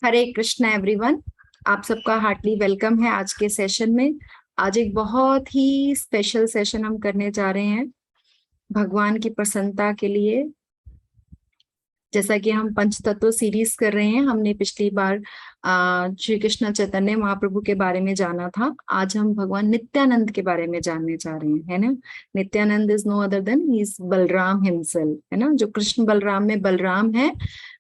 हरे Krishna everyone. आप सबका Hartley welcome है आज के सेशन में। आज एक बहुत ही स्पेशल सेशन हम करने जा रहे हैं भगवान की प्रसन्नता के लिए। जैसा कि हम पंच तत्व सीरीज कर रहे हैं, हमने पिछली बार श्री कृष्ण चैतन्य महाप्रभु के बारे में जाना था। आज हम भगवान नित्यानंद के बारे में जानने जा रहे हैं, है ना। Nityananda is no other than he is Balaram himself, है ना। जो कृष्ण बलराम में बलराम है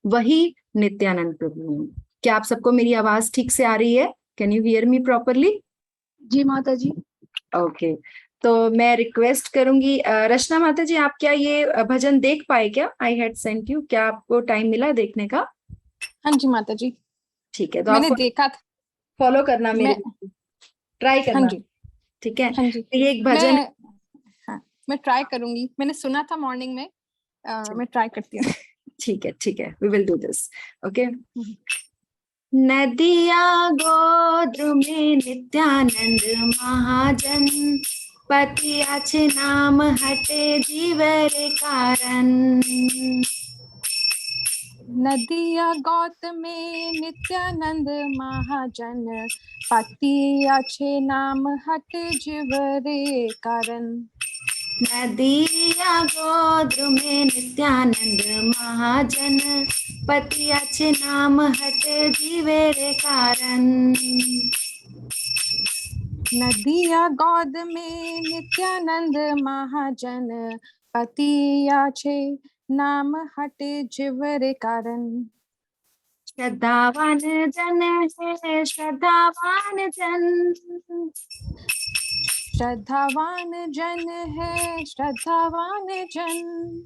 वही नित्यानंद प्रभु है। क्या आप सबको मेरी आवाज ठीक से आ रही है? Can you hear me properly? जी माता जी। ओके, तो मैं रिक्वेस्ट करूंगी रचना माता जी, आप क्या ये भजन देख पाए? क्या आई हैड सेंट यू, क्या आपको टाइम मिला देखने का? हाँ जी माता जी, ठीक है, तो मैंने आप देखा था। फॉलो करना, मेरे मैं को ट्राई हाँ करना। जी। ठीक है, हाँ जी। तो ये एक भजन मैं हाँ, मैं ट्राई करूंगी। मैंने सुना था मॉर्निंग में। है। मैं ट्राई करती हूँ। ठीक है, we will do this. Okay. Nadia गोद्र में नित्यानंद महाजन, पति अच्छे नाम हटे जीवर कारण। नदिया गौत में नित्यानंद महाजन, पति अच्छे नाम हटे जीवरे कारण। नदिया गोद्र में नित्यानंद महाजन, पति अच्छे नाम हटे जीवेरे कारण। नदिया गोद में नित्यानंद महाजन, पति अच्छे नाम हटे जीवरे कारण। श्रद्धावान जन है श्रद्धावान जन, श्रद्धावान जन है श्रद्धावान जन।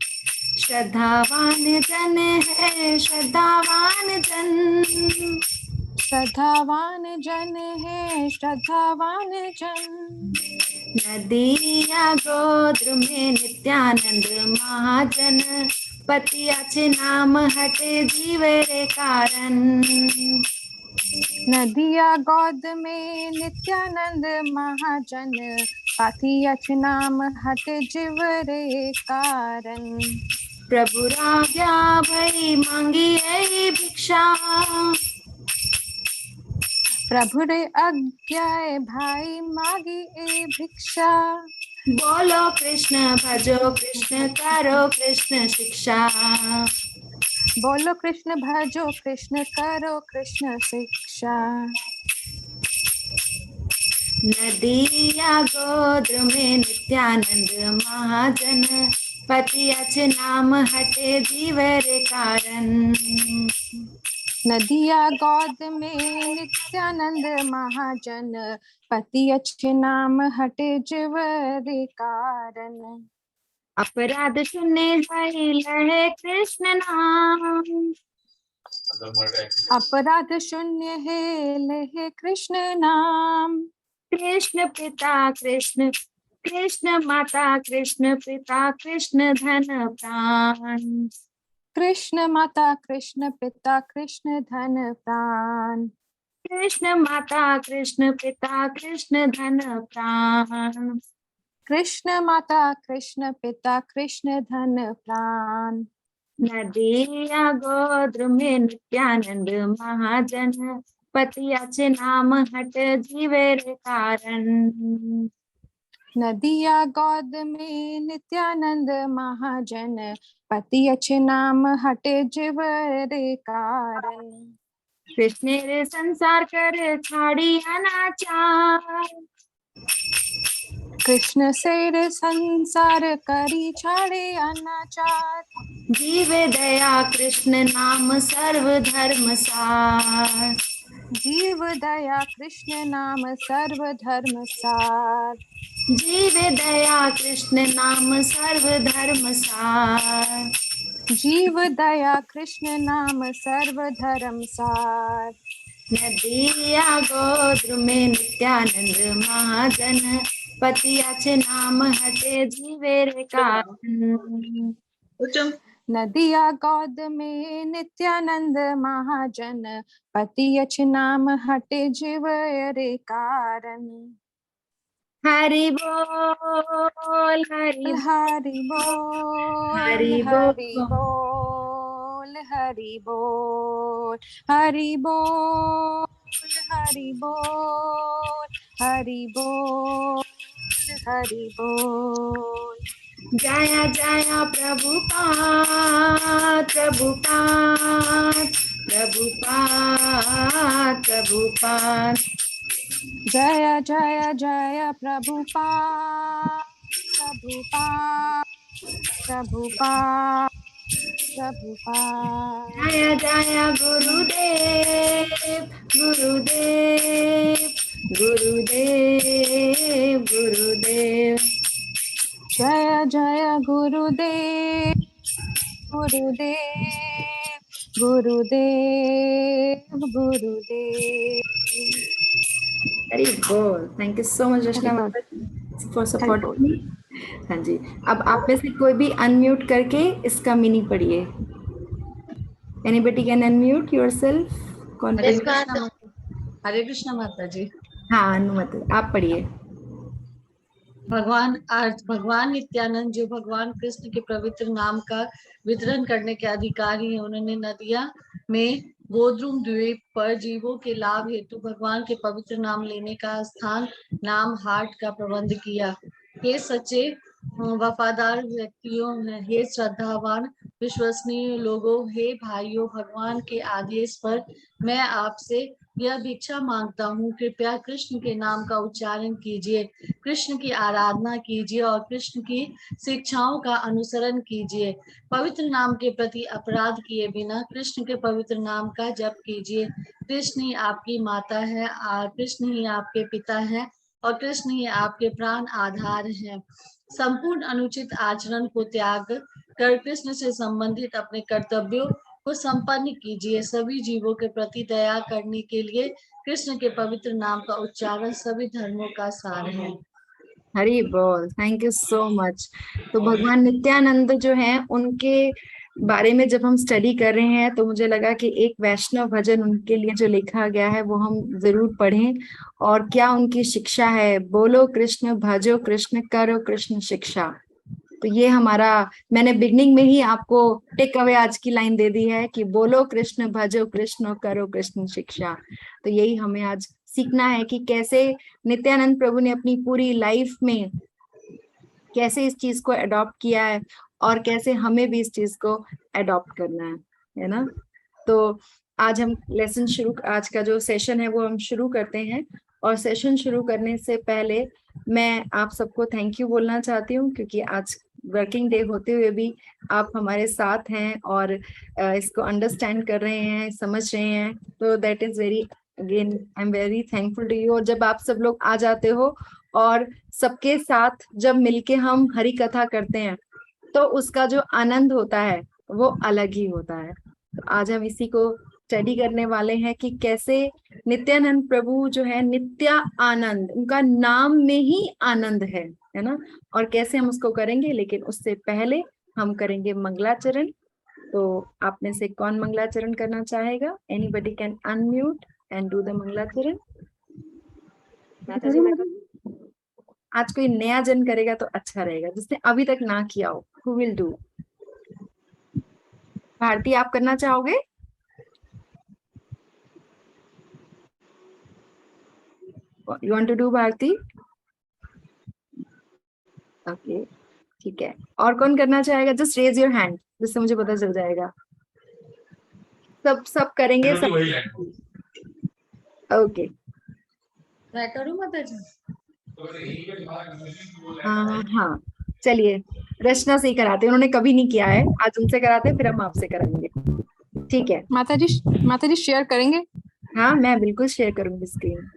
श्रद्धावान जन है श्रद्धावान जन। श्रद्धावान जन है श्रद्धावान जन। नदिया गोद्र में नित्यानंद महाजन, पति अच्छे नाम हटे जीवेरे कारण। नदिया गोद में नित्यानंद महाजन, पति अच्छे नाम हटे जीवरे कारण। प्रभु राजा भई मांगी है भिक्षा, प्रभु रे आज्ञा भाई मागी ए भिक्षा। बोलो कृष्ण भजो कृष्ण करो कृष्ण शिक्षा। बोलो कृष्ण भजो कृष्ण करो कृष्ण शिक्षा। नदिया गोद्र में नित्यानंद महाजन, पति अच्छे नाम हटे जीवेरे कारण। नदिया गोद में नित्यानंद महाजन, पति अच्छे नाम हटे जीवरे कारण। अपराध शून्य लहे कृष्ण नाम, अपराध शून्य है लहे कृष्ण नाम। कृष्ण पिता कृष्ण कृष्ण माता कृष्ण पिता कृष्ण धन प्राण। कृष्ण माता कृष्ण पिता कृष्ण धन प्राण। कृष्ण माता कृष्ण पिता कृष्ण धन प्राण। कृष्ण माता कृष्ण पिता कृष्ण धन प्राण। नदिया गोद्र में नित्यानंद महाजन, पति अच्छे नाम हट जीवेरे कारण। नदिया गोद में नित्यानंद महाजन, पति अच्छे नाम हटे जीवरे कारण। कृष्ण रे संसार कर छाड़ी अनाचार, कृष्ण से संसार करी छाड़े अनाचार। जीवे दया कृष्ण नाम सर्व धर्म सार। जीव दया कृष्ण नाम सर्व धर्म सार। जीवे दया कृष्ण नाम सर्व धर्म सार। जीव दया कृष्ण नाम सर्व धर्म सार। नदिया गोद्र में नित्यानंद महाजन, पति अच्छे नाम हटे जीवेरे कारण। नदिया गोद में नित्यानंद महाजन, पति अच्छे नाम हटे जीवरे कारण। हरि बोल हरि बोल हरि बोल हरि हरि बोल बोल बोल हरि बोल, हरि बोल, हरि बोल, हरि बोल, हरि बोल। जय जय प्रभुपाद प्रभुपाद प्रभुपाद प्रभुपाद। जय जय जय प्रभुपाद प्रभुपाद प्रभुपाद प्रभुपाद। जय जय गुरुदेव गुरुदेव गुरुदेव गुरुदेव। जय जय गुरुदेव गुरुदेव गुरुदेव गुरुदेव। Very good, thank you so much Hari Rachna बोल, फॉर हरि सपोर्टिंग बोल। मी। हाँ जी, अब आप में से कोई भी अनम्यूट करके इसका मीनी पढ़िए। Anybody can unmute yourself. कौन हरे पढ़ेगा? कृष्णा माता, हरे कृष्णा माता जी। हाँ अनुमति, आप पढ़िए। भगवान नित्यानंद जो भगवान कृष्ण के पवित्र नाम का वितरण करने के अधिकारी हैं, उन्होंने नदिया में गोद्रुम द्वीप पर जीवों के लाभ हेतु भगवान के पवित्र नाम लेने का स्थान नाम हाट का प्रबंध किया। हे सच्चे वफादार व्यक्तियों, हे श्रद्धावान विश्वसनीय लोगों, हे भाइयों, भगवान के आदेश पर मैं आपसे यह भिक्षा मांगता हूँ, कृपया कृष्ण के नाम का उच्चारण कीजिए, कृष्ण की आराधना कीजिए और कृष्ण की शिक्षाओं का अनुसरण कीजिए। पवित्र नाम के प्रति अपराध किए बिना कृष्ण के पवित्र नाम का जप कीजिए। कृष्ण ही आपकी माता है, कृष्ण ही आपके पिता है और कृष्ण ही आपके प्राण आधार है। संपूर्ण अनुचित आचरण को त्याग कर कृष्ण से संबंधित अपने कर्तव्यों को संपन्न कीजिए। सभी जीवों के प्रति दया करने के लिए कृष्ण के पवित्र नाम का उच्चारण सभी धर्मों का सार है। हरी बोल, थैंक यू सो मच। तो भगवान नित्यानंद जो हैं, उनके बारे में जब हम स्टडी कर रहे हैं तो मुझे लगा कि एक वैष्णव भजन उनके लिए जो लिखा गया है वो हम जरूर पढ़ें। और क्या उनकी शिक्षा है, बोलो कृष्ण भजो कृष्ण करो कृष्ण शिक्षा। तो ये हमारा, मैंने बिगनिंग में ही आपको टेक अवे आज की लाइन दे दी है कि बोलो कृष्ण भजो कृष्ण करो कृष्ण शिक्षा। तो यही हमें आज सीखना है कि कैसे नित्यानंद प्रभु ने अपनी पूरी लाइफ में कैसे इस चीज को अडॉप्ट किया है और कैसे हमें भी इस चीज को अडॉप्ट करना है ना। तो आज हम लेसन शुरू, आज का जो सेशन है वो हम शुरू करते हैं। और सेशन शुरू करने से पहले मैं आप सबको थैंक यू बोलना चाहती हूँ, क्योंकि आज वर्किंग डे होते हुए भी आप हमारे साथ हैं और इसको अंडरस्टैंड कर रहे हैं, समझ रहे हैं। तो that is very, again I am very thankful to you. और जब आप सब लोग आ जाते हो और सबके साथ जब मिलके हम हरि कथा करते हैं तो उसका जो आनंद होता है वो अलग ही होता है। तो आज हम इसी को स्टडी करने वाले हैं कि कैसे नित्यानंद प्रभु जो है नित्या आनंद, उनका नाम में ही आनंद है ना। और कैसे हम उसको करेंगे, लेकिन उससे पहले हम करेंगे मंगलाचरण। तो आप में से कौन मंगलाचरण करना चाहेगा? Anybody can unmute and do the मंगलाचरण। आज कोई नया जन करेगा तो अच्छा रहेगा, जिसने अभी तक ना किया हो। Who will do? भारती, आप करना चाहोगे? You want to do Bharti? Okay, ठीक है। और कौन करना चाहेगा? जस्ट रेज योर हैंड, जिससे मुझे पता चल जाएगा। सब करेंगे सब। ओके, मैं करूँ माता जी? हाँ चलिए, रचना से ही कराते हैं, उन्होंने कभी नहीं किया है, आज उनसे कराते हैं, फिर हम आपसे कराएंगे। ठीक है? माता जी शेयर करेंगे? हाँ, मैं बिल्कुल शेयर करूंगी screen.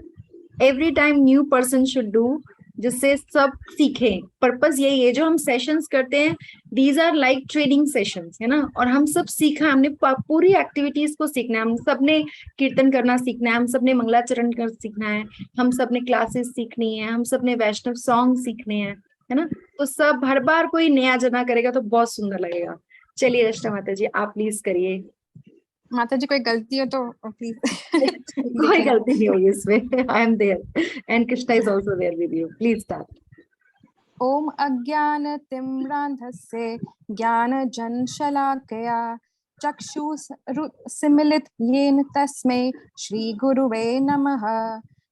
Every time new person should do, जिससे सब सीखें। पर्पस यही है, जो हम सेशंस करते हैं these are like training sessions, है ना। और हम सब सीखा, हमने पूरी एक्टिविटीज को सीखना है। हम सबने कीर्तन करना सीखना है, हम सबने मंगलाचरण कर सीखना है, हम सबने क्लासेस सीखनी है, हम सबने वैष्णव सॉन्ग सीखने हैं, है ना। तो सब हर बार कोई नया जना करेगा तो बहुत सुंदर लगेगा। चलिए रचना माता जी, आप प्लीज करिए। माता जी कोई गलती हो तो प्लीज कोई गलती नहीं होगी इसमें, I am there and Krishna is also there with you. Please start. ओम अज्ञान तिम्रांधस्य ज्ञान जन शलाकया चक्षुरुन्मीलित येन तस्मै श्री गुरुवे नमः।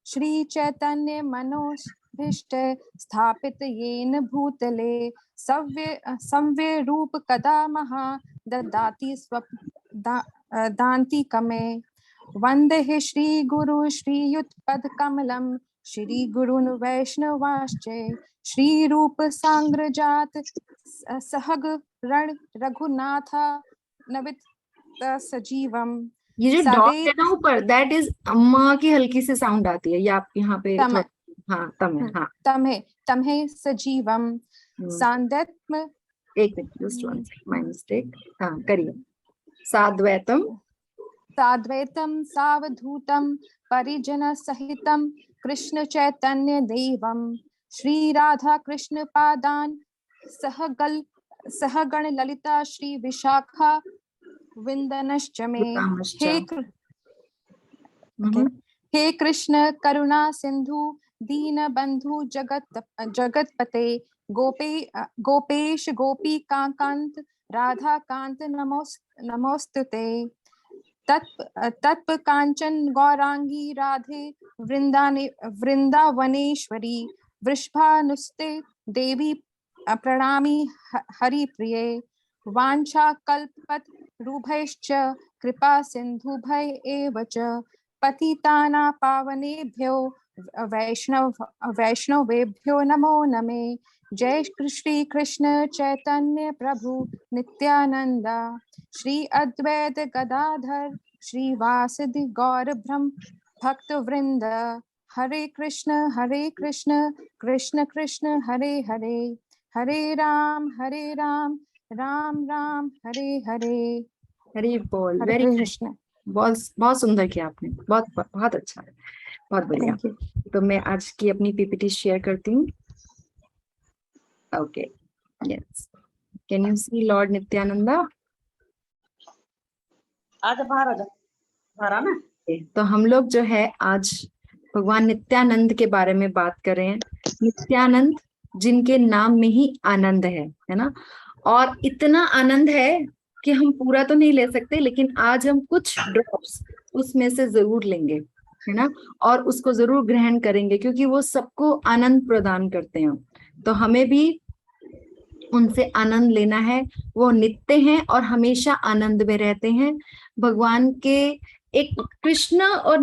श्री चैतन्य मनोभीष्ट स्थापित येन भूतले सव्य रूप कदा महा ददाति दान्तिकमे। वन्दे श्री गुरु श्रीयुतपद कमलं श्री गुरुन् वैष्णवांश्च। श्री रूप सांग्र जात सहग रण रघुनाथ नवित सजीवम। ये जो डॉट है ना ऊपर, दैट इज अम्मा की हल्की सी साउंड आती है, ये आप यहाँ पे हाँ तमें, हाँ तमें सजीवम सांदत्म। एक minute, just one second, my mistake. हाँ करिए। साद्वैतम सावधूतम परिजन सहितम कृष्ण चैतन्य देवम। श्री राधा कृष्ण पादान सहगण ललिता श्री विशाखा विंदनश्च मे। हे कृष्ण करुणा सिंधु दीन बंधु जगतपते गोपेश गोपी कांत राधा कांत नमोस्तुते। तत्प कांचन गौरांगी राधे वृंदावनेश्वरी वृषभानुस्ते देवी प्रणामी हरिप्रिये। वांछा कल्पत रूभैश्च कृपा सिंधुभय एव च पतितानां पावनेभ्यो वैष्णवेभ्यो नमो नमे। जय श्री कृष्ण चैतन्य प्रभु नित्यानंद श्री अद्वैत गदाधर श्री वासुदेव गौर ब्रह्म भक्त वृंद। हरे कृष्ण कृष्ण कृष्ण हरे हरे, हरे राम राम राम हरे हरे। हरे बोल। हरे वेरी कृष्ण। बहुत सुंदर किया आपने, बहुत अच्छा है, बहुत बढ़िया। तो मैं आज की अपनी पीपीटी शेयर करती हूँ। Okay, yes, can you see Lord Nityananda? आज भरा ना। तो हम लोग जो है आज भगवान नित्यानंद के बारे में बात कर रहे हैं। नित्यानंद जिनके नाम में ही आनंद है ना, और इतना आनंद है कि हम पूरा तो नहीं ले सकते, लेकिन आज हम कुछ ड्रॉप्स उसमें से जरूर लेंगे, है ना, और उसको जरूर ग्रहण करेंगे, क्योंकि वो सबको आनंद प्रदान करते हैं। तो हमें भी उनसे आनंद लेना है। वो नित्य हैं और हमेशा आनंद में रहते हैं। भगवान के एक कृष्ण और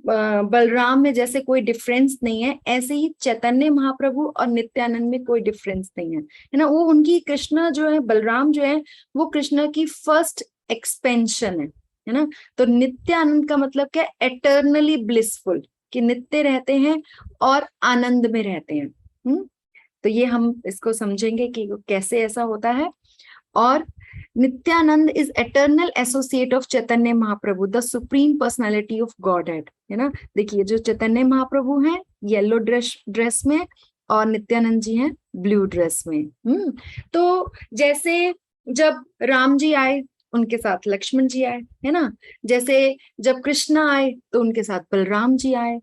बलराम में जैसे कोई डिफरेंस नहीं है, ऐसे ही चैतन्य महाप्रभु और नित्यानंद में कोई डिफरेंस नहीं है ना। वो उनकी कृष्ण जो है, बलराम जो है, वो कृष्ण की फर्स्ट एक्सपेंशन है ना। तो नित्यानंद का मतलब क्या? एटर्नली ब्लिसफुल, कि नित्य रहते हैं और आनंद में रहते हैं। तो ये हम इसको समझेंगे कि कैसे ऐसा होता है। और Nityanand is eternal associate of Chaitanya Mahaprabhu, the supreme personality of God head, है ना। देखिए, जो चैतन्य महाप्रभु हैं येलो ड्रेस में, और नित्यानंद जी हैं ब्लू ड्रेस में। तो जैसे जब राम जी आए, उनके साथ लक्ष्मण जी आए, है ना। जैसे जब कृष्ण आए तो उनके साथ बलराम जी आए।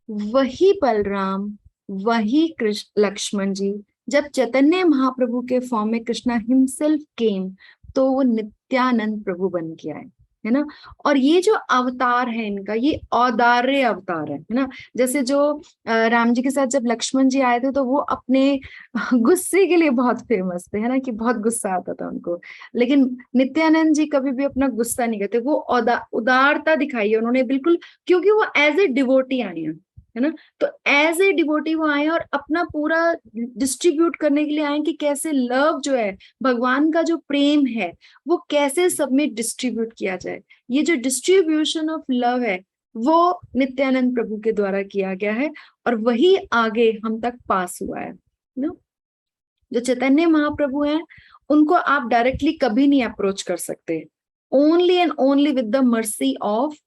वही बलराम, वही कृष्ण लक्ष्मण जी जब चैतन्य महाप्रभु के फॉर्म में कृष्णा हिमसेल्फ केम, तो वो नित्यानंद प्रभु बन के आए, है ना। और ये जो अवतार है इनका, ये औदार्य अवतार है ना। जैसे जो राम जी के साथ जब लक्ष्मण जी आए थे, तो वो अपने गुस्से के लिए बहुत फेमस थे, है ना, कि बहुत गुस्सा आता था उनको। लेकिन नित्यानंद जी कभी भी अपना गुस्सा नहीं करते, वो उदारता दिखाई है उन्होंने बिल्कुल, क्योंकि वो एज ए डिवोटी आए हैं, है ना। तो एज ए डिवोटी वो आए और अपना पूरा डिस्ट्रीब्यूट करने के लिए आए कि कैसे लव जो है, भगवान का जो प्रेम है, वो कैसे सब में डिस्ट्रीब्यूट किया जाए। ये जो डिस्ट्रीब्यूशन ऑफ लव है, वो नित्यानंद प्रभु के द्वारा किया गया है, और वही आगे हम तक पास हुआ है ना। जो चैतन्य महाप्रभु हैं, उनको आप डायरेक्टली कभी नहीं अप्रोच कर सकते। Only and only with the mercy of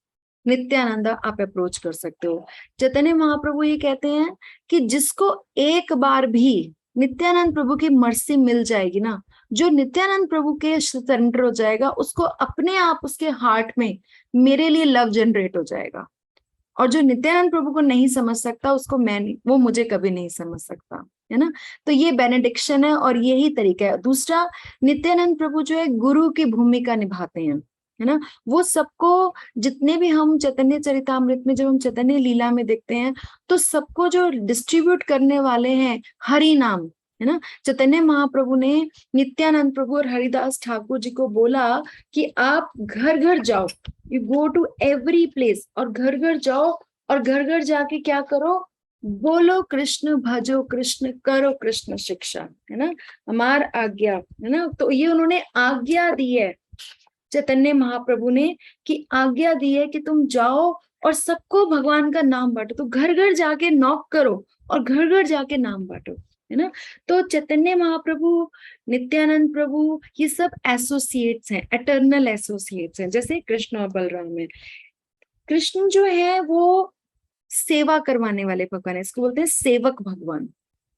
Nityananda आप अप्रोच कर सकते हो। चैतन्य महाप्रभु ये कहते हैं कि जिसको एक बार भी नित्यानंद प्रभु की मर्सी मिल जाएगी ना, जो नित्यानंद प्रभु के सरेंडर हो जाएगा, उसको अपने आप उसके हार्ट में मेरे लिए लव जनरेट हो जाएगा। और जो नित्यानंद प्रभु को नहीं समझ सकता, उसको वो मुझे कभी नहीं समझ सकता, है ना। तो ये बेनेडिक्शन है और यही तरीका है। दूसरा, नित्यानंद प्रभु जो है गुरु की भूमिका निभाते हैं, है ना, वो सबको, जितने भी हम चैतन्य चरितामृत में, जब हम चैतन्य लीला में देखते हैं, तो सबको जो डिस्ट्रीब्यूट करने वाले हैं हरि नाम, है ना। चैतन्य महाप्रभु ने नित्यानंद प्रभु और हरिदास ठाकुर जी को बोला कि आप घर घर जाओ, you go to every place, और घर घर जाओ, और घर घर जाके क्या करो, बोलो कृष्ण, भजो कृष्ण, करो कृष्ण शिक्षा, है ना, हमार आज्ञा, है ना। तो ये उन्होंने आज्ञा दी है, चैतन्य महाप्रभु ने, कि आज्ञा दी है कि तुम जाओ और सबको भगवान का नाम बांटो। तो घर घर जाके नॉक करो और घर घर जाके नाम बांटो, है ना। तो चैतन्य महाप्रभु, नित्यानंद प्रभु, ये सब एसोसिएट्स हैं, एटर्नल एसोसिएट्स हैं, जैसे कृष्ण और बलराम है। कृष्ण जो है वो सेवा करवाने वाले भगवान है, इसको बोलते हैं सेवक भगवान।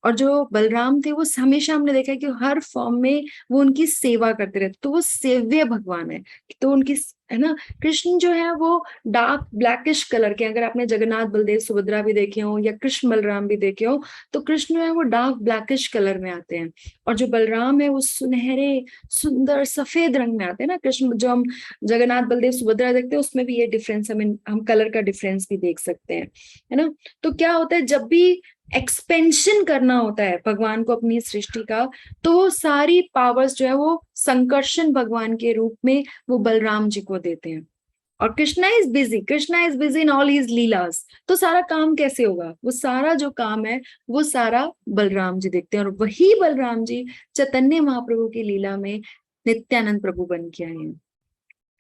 और जो बलराम थे वो हमेशा हमने देखा है कि हर फॉर्म में वो उनकी सेवा करते रहते, तो वो सेव्य भगवान है। तो उनकी, है ना, कृष्ण जो है वो डार्क ब्लैकिश कलर के, अगर आपने जगन्नाथ बलदेव सुभद्रा भी देखे हो या कृष्ण बलराम भी देखे हो, तो कृष्ण जो है वो डार्क ब्लैकिश कलर में आते हैं, और जो बलराम है वो सुनहरे सुंदर सफेद रंग में आते हैं ना। कृष्ण, जो हम जगन्नाथ बलदेव सुभद्रा देखते हैं, उसमें भी ये डिफरेंस, हम कलर का डिफरेंस भी देख सकते हैं, है ना। तो क्या होता है, जब भी एक्सपेंशन करना होता है भगवान को अपनी सृष्टि का, तो वो सारी पावर्स जो है वो संकर्षण भगवान के रूप में वो बलराम जी को देते हैं। और Krishna is busy in all his लीलास, तो सारा काम कैसे होगा, वो सारा जो काम है वो सारा बलराम जी देखते हैं। और वही बलराम जी चैतन्य महाप्रभु की लीला में नित्यानंद प्रभु बन के आए हैं,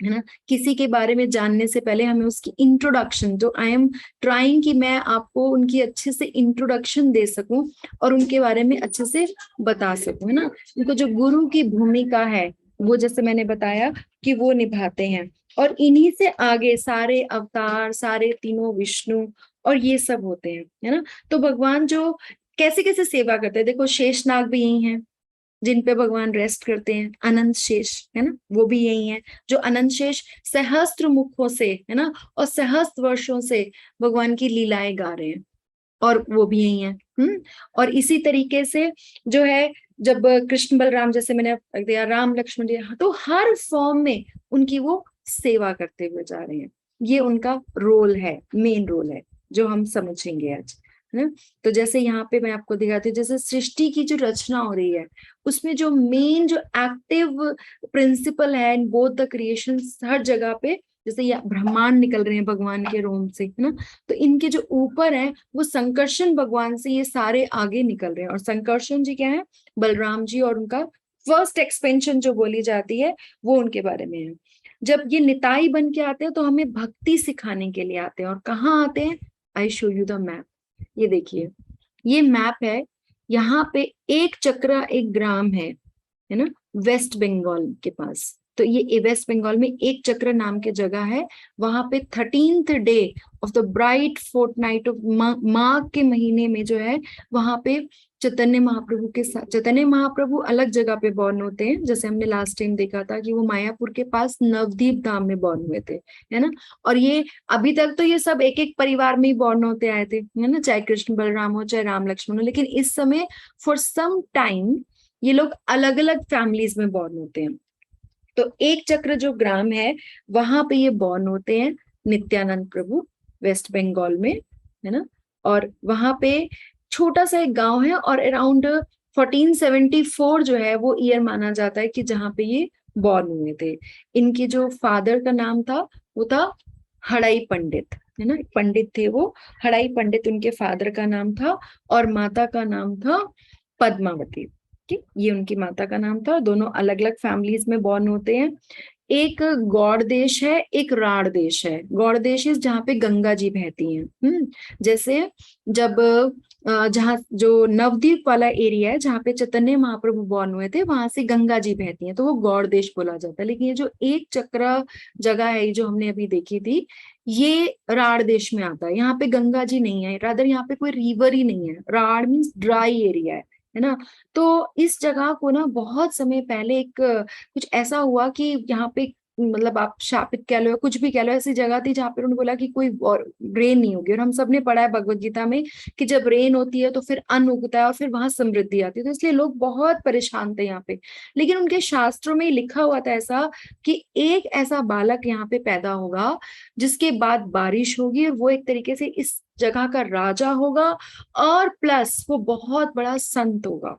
है ना। किसी के बारे में जानने से पहले हमें उसकी इंट्रोडक्शन, जो आई एम ट्राइंग कि मैं आपको उनकी अच्छे से इंट्रोडक्शन दे सकूं और उनके बारे में अच्छे से बता सकूं, है ना। उनको जो गुरु की भूमिका है वो, जैसे मैंने बताया कि वो निभाते हैं। और इन्हीं से आगे सारे अवतार, सारे तीनों विष्णु और ये सब होते हैं, है ना। तो भगवान जो कैसे कैसे सेवा करते हैं, देखो शेषनाग भी यही है जिन पे भगवान रेस्ट करते हैं, अनंत शेष, है ना, वो भी यही है। जो अनंत शेष सहस्त्र मुखों से, है ना, और सहस्त्र वर्षों से भगवान की लीलाएं गा रहे हैं, और वो भी यही है। और इसी तरीके से जो है, जब कृष्ण बलराम, जैसे मैंने दिया, राम लक्ष्मण जी, तो हर फॉर्म में उनकी वो सेवा करते हुए जा रहे हैं। ये उनका रोल है, मेन रोल है, जो हम समझेंगे आज, है ना। तो जैसे यहाँ पे मैं आपको दिखाती हूँ, जैसे सृष्टि की जो रचना हो रही है, उसमें जो मेन जो एक्टिव प्रिंसिपल है इन बोथ द क्रिएशन, हर जगह पे, जैसे ये ब्रह्मांड निकल रहे हैं भगवान के रोम से, है ना, तो इनके जो ऊपर है वो संकर्षण भगवान से ये सारे आगे निकल रहे हैं। और संकर्षण जी क्या है, बलराम जी, और उनका फर्स्ट एक्सपेंशन जो बोली जाती है वो उनके बारे में है। जब ये निताई बन के आते हैं तो हमें भक्ति सिखाने के लिए आते हैं। और कहाँ आते हैं, I show you the map. ये देखिए, ये मैप है, यहाँ पे एक चक्र एक ग्राम है ना, वेस्ट बंगाल के पास। तो ये वेस्ट बंगाल में एक चक्र नाम की जगह है, वहां पे 13th day of the bright fortnight of माघ के महीने में जो है, वहां पे चैतन्य महाप्रभु के साथ, चैतन्य महाप्रभु अलग जगह पे बॉर्न होते हैं, जैसे हमने लास्ट टाइम देखा था कि वो मायापुर के पास नवदीप धाम में बॉर्न हुए थे, है ना। और ये अभी तक तो ये सब एक एक परिवार में ही बॉर्न होते आए थे, है ना, चाहे कृष्ण बलराम हो चाहे राम लक्ष्मण हो। लेकिन इस समय फॉर सम टाइम ये लोग अलग अलग फैमिलीज में बॉर्न होते हैं। तो एक चक्र जो ग्राम है, वहां पे ये बॉर्न होते हैं नित्यानंद प्रभु, वेस्ट बंगाल में, है ना। और वहां पे छोटा सा एक गांव है, और अराउंड 1474 जो है वो ईयर माना जाता है कि जहाँ पे ये बॉर्न हुए थे। इनके जो फादर का नाम था वो था हड़ाई पंडित, है ना, पंडित थे वो, हड़ाई पंडित उनके फादर का नाम था, और माता का नाम था पद्मावती। ये उनकी माता का नाम था। दोनों अलग अलग फैमिलीज में बॉर्न होते हैं। एक गौड़ देश है, एक राड़ देश है। गौड़ देश है जहाँ पे गंगा जी बहती हैं। जैसे जब जहाँ जो नवद्वीप वाला एरिया है जहाँ पे चैतन्य महाप्रभु बॉर्न हुए थे, वहां से गंगा जी बहती हैं, तो वो गौड़ देश बोला जाता है। लेकिन ये जो एक चक्र जगह है जो हमने अभी देखी थी, ये राड़ देश में आता है। यहाँ पे गंगा जी नहीं है, रादर यहाँ पे कोई रिवर ही नहीं है। राड़ मीन्स ड्राई एरिया है ना। तो इस जगह को ना बहुत समय पहले एक कुछ ऐसा हुआ कि यहाँ पे मतलब आप शापित कह लो या कुछ भी कह लो, ऐसी जगह थी जहाँ पे उन्होंने बोला कि कोई रेन नहीं होगी। और हम सब ने पढ़ा है भगवत गीता में कि जब रेन होती है तो फिर अन्न उगता है और फिर वहां समृद्धि आती है। तो इसलिए लोग बहुत परेशान थे यहाँ पे। लेकिन उनके शास्त्रों में लिखा हुआ था ऐसा कि एक ऐसा बालक यहाँ पे पैदा होगा जिसके बाद बारिश होगी, और वो एक तरीके से इस जगह का राजा होगा, और प्लस वो बहुत बड़ा संत होगा,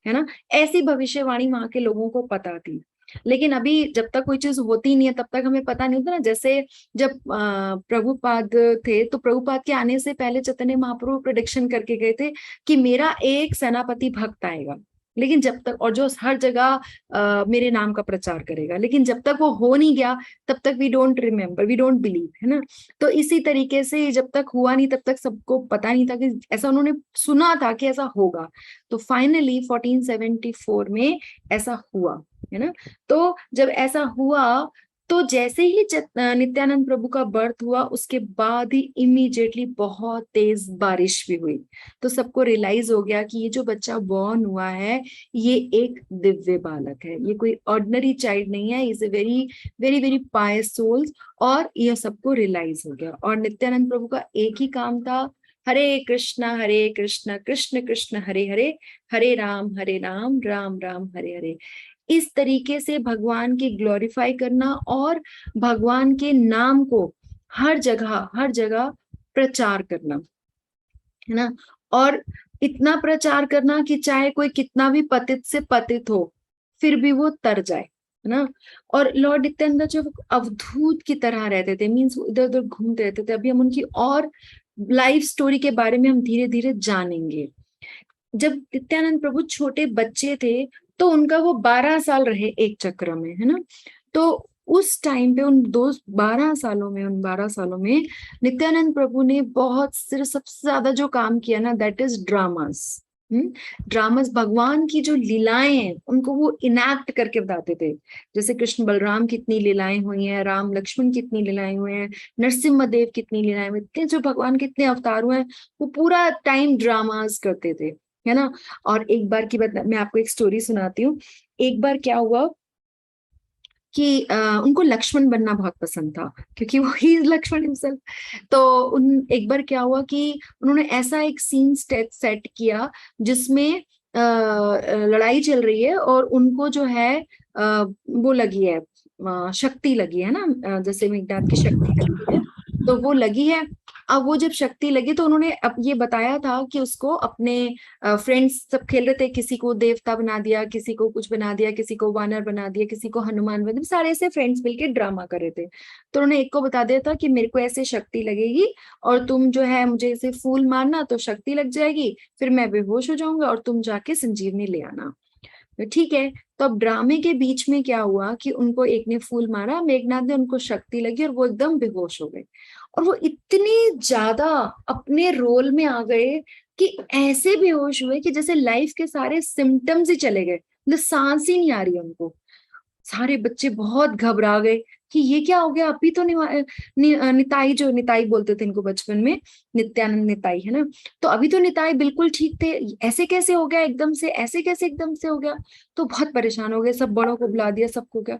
है ना। ऐसी भविष्यवाणी वहां के लोगों को पता थी। लेकिन अभी जब तक कोई चीज होती नहीं है तब तक हमें पता नहीं होता ना। जैसे जब प्रभुपाद थे तो प्रभुपाद के आने से पहले चैतन्य महाप्रभु प्रेडिक्शन करके गए थे कि मेरा एक सेनापति भक्त आएगा, लेकिन जब तक, और जो हर जगह मेरे नाम का प्रचार करेगा। लेकिन जब तक वो हो नहीं गया तब तक we don't remember, we don't believe, है ना। तो इसी तरीके से जब तक हुआ नहीं तब तक सबको पता नहीं था कि ऐसा, उन्होंने सुना था कि ऐसा होगा। तो फाइनली 1474 में ऐसा हुआ, है ना। तो जब ऐसा हुआ तो जैसे ही नित्यानंद प्रभु का बर्थ हुआ उसके बाद ही इमीडिएटली बहुत तेज बारिश भी हुई। तो सबको रियलाइज हो गया कि ये जो बच्चा बॉर्न हुआ है ये एक दिव्य बालक है, ये कोई ऑर्डिनरी चाइल्ड नहीं है, is a very very very pious souls. और यह सबको रियलाइज हो गया। और नित्यानंद प्रभु का एक ही काम था, हरे कृष्ण कृष्ण कृष्ण हरे हरे, हरे राम राम राम हरे हरे। इस तरीके से भगवान की ग्लोरीफाई करना और भगवान के नाम को हर जगह प्रचार करना, है ना। और इतना प्रचार करना कि चाहे कोई कितना भी पतित से पतित हो फिर भी वो तर जाए, है ना। और लॉर्ड नित्यानंद जो अवधूत की तरह रहते थे, मीन्स इधर उधर घूमते रहते थे। अभी हम उनकी और लाइफ स्टोरी के बारे में हम धीरे धीरे जानेंगे। जब नित्यानंद प्रभु छोटे बच्चे थे तो उनका वो 12 साल रहे एक चक्र में, है ना। तो उस टाइम पे उन 12 सालों में नित्यानंद प्रभु ने बहुत सिर्फ सबसे ज्यादा जो काम किया ना, दैट इज ड्रामास। ड्रामास, भगवान की जो लीलाएं हैं उनको वो इनैक्ट करके बताते थे। जैसे कृष्ण बलराम कितनी लीलाएं हुई हैं, राम लक्ष्मण कितनी लीलाएं हुए हैं, नरसिम्हा देव कितनी लीलाएं हुई, इतने जो भगवान के इतने अवतार हुए हैं, वो पूरा टाइम ड्रामास करते थे, है ना। और एक बार की बात मैं आपको एक स्टोरी सुनाती हूँ। एक बार क्या हुआ कि उनको लक्ष्मण बनना बहुत पसंद था क्योंकि वो ही लक्ष्मण हिमसेल्फ। तो एक बार क्या हुआ कि उन्होंने ऐसा एक सीन सेट किया जिसमें लड़ाई चल रही है और उनको जो है वो लगी है, शक्ति लगी है ना, जैसे मेघनाथ की शक्ति लगी है तो वो लगी है। अब वो जब शक्ति लगी तो उन्होंने अब ये बताया था कि उसको अपने फ्रेंड्स सब खेल रहे थे, किसी को देवता बना दिया, किसी को कुछ बना दिया, किसी को वानर बना दिया, किसी को हनुमान बना दिया, सारे ऐसे फ्रेंड्स मिलके ड्रामा कर रहे थे। तो उन्होंने एक को बता दिया था कि मेरे को ऐसे शक्ति लगेगी और तुम जो है मुझे ऐसे फूल मारना तो शक्ति लग जाएगी, फिर मैं बेहोश हो जाऊंगा और तुम जाके संजीवनी ले आना। तो ठीक है। तो अब ड्रामे के बीच में क्या हुआ कि उनको एक ने फूल मारा, मेघनाथ ने, उनको शक्ति लगी और वो एकदम बेहोश हो गए। और वो इतने ज्यादा अपने रोल में आ गए कि ऐसे बेहोश हुए कि जैसे लाइफ के सारे सिम्टम्स ही चले गए, मतलब सांस ही नहीं आ रही उनको। सारे बच्चे बहुत घबरा गए कि ये क्या हो गया, अभी तो निताई, जो निताई बोलते थे इनको बचपन में, नित्यानंद निताई, है ना। तो अभी तो निताई बिल्कुल ठीक थे, ऐसे कैसे हो गया एकदम से, ऐसे कैसे एकदम से हो गया। तो बहुत परेशान हो गए, सब बड़ों को बुला दिया, सबको क्या।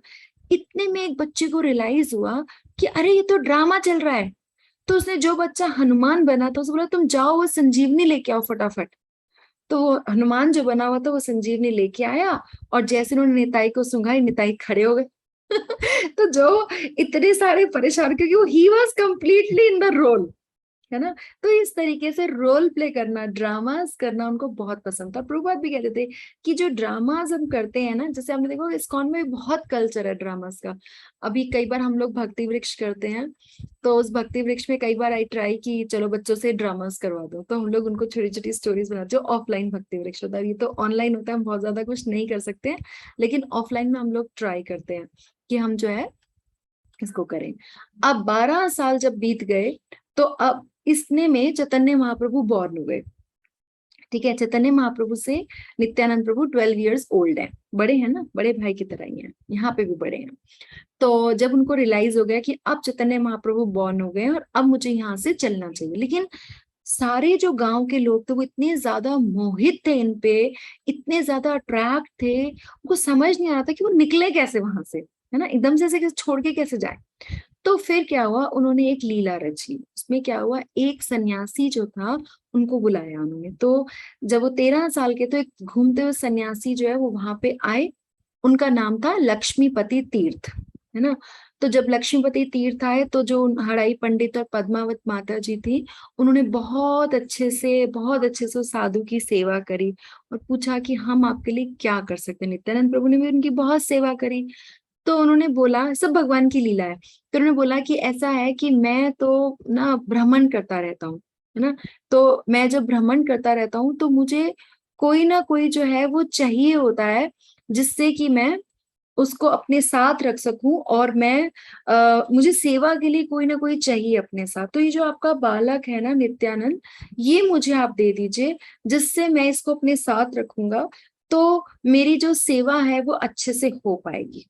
इतने में एक बच्चे को रियलाइज हुआ कि अरे ये तो ड्रामा चल रहा है। तो उसने, जो बच्चा हनुमान बना था, उसने बोला तुम जाओ वो संजीवनी लेके आओ फटाफट। तो वो हनुमान जो बना हुआ था वो संजीवनी लेके आया और जैसे उन्होंने निताई को सुंघाई, निताई खड़े हो गए। तो जो इतने सारे परेशान, क्योंकि वो ही was completely in the role, है ना। तो इस तरीके से रोल प्ले करना, ड्रामास करना उनको बहुत पसंद था। प्रभुपाद भी कहते थे कि जो ड्रामास हम करते हैं ना, जैसे हमने देखो इस्कॉन में बहुत कल्चर है ड्रामास का। अभी कई बार हम लोग भक्ति वृक्ष करते हैं, तो उस भक्ति वृक्ष में कई बार आई ट्राई कि चलो बच्चों से ड्रामास करवा दो, तो हम लोग उनको छोटी छोटी स्टोरीज बनाते हैं। जो ऑफलाइन भक्ति वृक्ष होता है, ये तो ऑनलाइन होता है, हम बहुत ज्यादा कुछ नहीं कर सकते हैं, लेकिन ऑफलाइन में हम लोग ट्राई करते हैं कि हम जो है इसको करें। अब 12 साल जब बीत गए तो अब इसने में चैतन्य महाप्रभु बॉर्न हुए। ठीक है, चैतन्य महाप्रभु से नित्यानंद प्रभु 12 इयर्स ओल्ड है, बड़े हैं ना, बड़े भाई की तरह ही हैं, यहाँ पे भी बड़े हैं। तो जब उनको रियलाइज हो गया कि अब चैतन्य महाप्रभु बॉर्न हो गए और अब मुझे यहाँ से चलना चाहिए, लेकिन सारे जो गांव के लोग थे वो इतने ज्यादा मोहित थे इन पे, इतने ज्यादा अट्रैक्ट थे, उनको समझ नहीं आ रहा था कि वो निकले कैसे वहां से। है ना, एकदम से ऐसे छोड़ के कैसे जाए। तो फिर क्या हुआ, उन्होंने एक लीला रची। उसमें क्या हुआ, एक सन्यासी जो था उनको बुलाया उन्होंने। तो जब वो 13 साल के, तो एक घूमते हुए सन्यासी जो है वो वहां पे आए। उनका नाम था लक्ष्मीपति तीर्थ, है ना। तो जब लक्ष्मीपति तीर्थ आए तो जो हड़ाई पंडित और पद्मावत माता जी थी, उन्होंने बहुत अच्छे से उस साधु की सेवा करी और पूछा कि हम आपके लिए क्या कर सकते हैं। नित्यानंद प्रभु ने भी उनकी बहुत सेवा करी। तो उन्होंने बोला, सब भगवान की लीला है, तो उन्होंने बोला कि ऐसा है कि मैं तो ना भ्रमण करता रहता हूँ, है ना। तो मैं जब भ्रमण करता रहता हूँ तो मुझे कोई ना कोई जो है वो चाहिए होता है, जिससे कि मैं उसको अपने साथ रख सकूं। और मैं मुझे सेवा के लिए कोई ना कोई चाहिए अपने साथ। तो ये जो आपका बालक है ना नित्यानंद, ये मुझे आप दे दीजिए, जिससे मैं इसको अपने साथ रखूंगा, तो मेरी जो सेवा है वो अच्छे से हो पाएगी,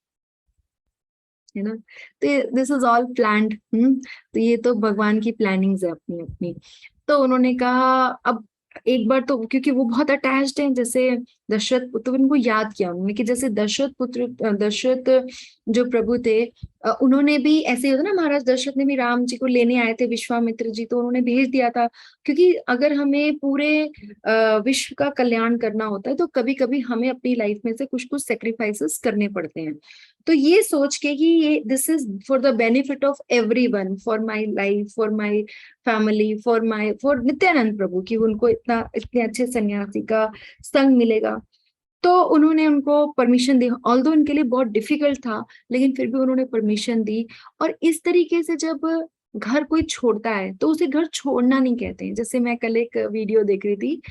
है ना। तो दिस इज ऑल प्लान्ड। तो ये तो भगवान की प्लानिंग्स है अपनी अपनी। तो उन्होंने कहा, अब एक बार तो क्योंकि वो बहुत अटैच्ड हैं, जैसे दशरथ पुत्र, उनको याद किया उन्होंने कि जैसे दशरथ जो प्रभु थे, उन्होंने भी ऐसे ही होता ना, महाराज दशरथ ने भी राम जी को लेने आए थे विश्वामित्र जी, तो उन्होंने भेज दिया था। क्योंकि अगर हमें पूरे विश्व का कल्याण करना होता है तो कभी कभी हमें अपनी लाइफ में से कुछ कुछ सेक्रीफाइसेस करने पड़ते हैं। तो ये सोच के कि ये this is for the benefit of everyone, for my life, for my family, for Nityananda Prabhu, कि उनको इतने अच्छे सन्यासी का संग मिलेगा। तो उन्होंने उनको परमिशन दी, ऑल्दो उनके लिए बहुत डिफिकल्ट था, लेकिन फिर भी उन्होंने परमिशन दी। और इस तरीके से जब घर कोई छोड़ता है तो उसे घर छोड़ना नहीं कहते हैं। जैसे मैं कल एक वीडियो देख रही थी,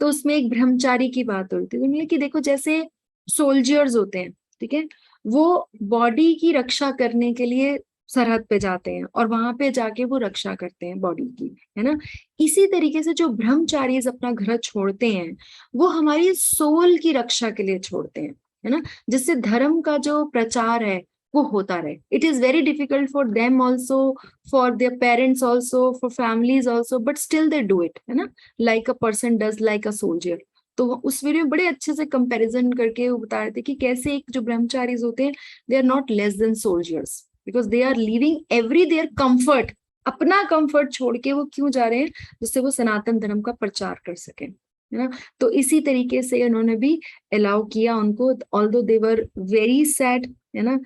तो उसमें एक ब्रह्मचारी की बात हो रही थी। उन्होंने कि देखो, जैसे सोल्जर्स होते हैं, ठीक है, वो बॉडी की रक्षा करने के लिए सरहद पे जाते हैं और वहां पे जाके वो रक्षा करते हैं बॉडी की, है ना। इसी तरीके से जो ब्रह्मचारी अपना घर छोड़ते हैं, वो हमारी सोल की रक्षा के लिए छोड़ते हैं, है ना, जिससे धर्म का जो प्रचार है वो होता रहे। It is very difficult for them also, for their parents also, for families also, but still they do it, है ना, like a person does like a soldier. तो उस वीडियो में बड़े अच्छे से कंपैरिजन करके वो बता रहे थे कि कैसे एक जो ब्रह्मचारीज होते हैं, they are not less than soldiers, because they are leaving every their comfort, अपना कंफर्ट छोड़ के वो क्यों जा रहे हैं, जिससे वो सनातन धर्म का प्रचार कर सके, है ना। तो इसी तरीके से उन्होंने भी अलाउ किया उनको, although they were very sad, है ना।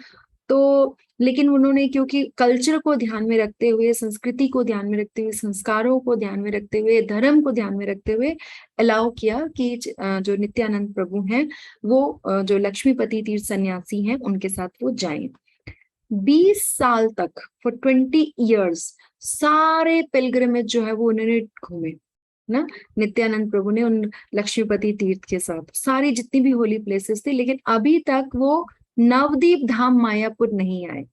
तो लेकिन उन्होंने क्योंकि कल्चर को ध्यान में रखते हुए, संस्कृति को ध्यान में रखते हुए, संस्कारों को ध्यान में रखते हुए, धर्म को ध्यान में रखते हुए अलाउ किया कि जो नित्यानंद प्रभु हैं वो जो लक्ष्मीपति तीर्थ सन्यासी हैं उनके साथ वो जाएं। 20 साल तक, फॉर 20 years, सारे पिलग्रिमेज जो है वो उन्होंने घूमे ना, नित्यानंद प्रभु ने उन लक्ष्मीपति तीर्थ के साथ सारी जितनी भी होली प्लेसेस थी। लेकिन अभी तक वो नवदीप धाम मायापुर नहीं आए,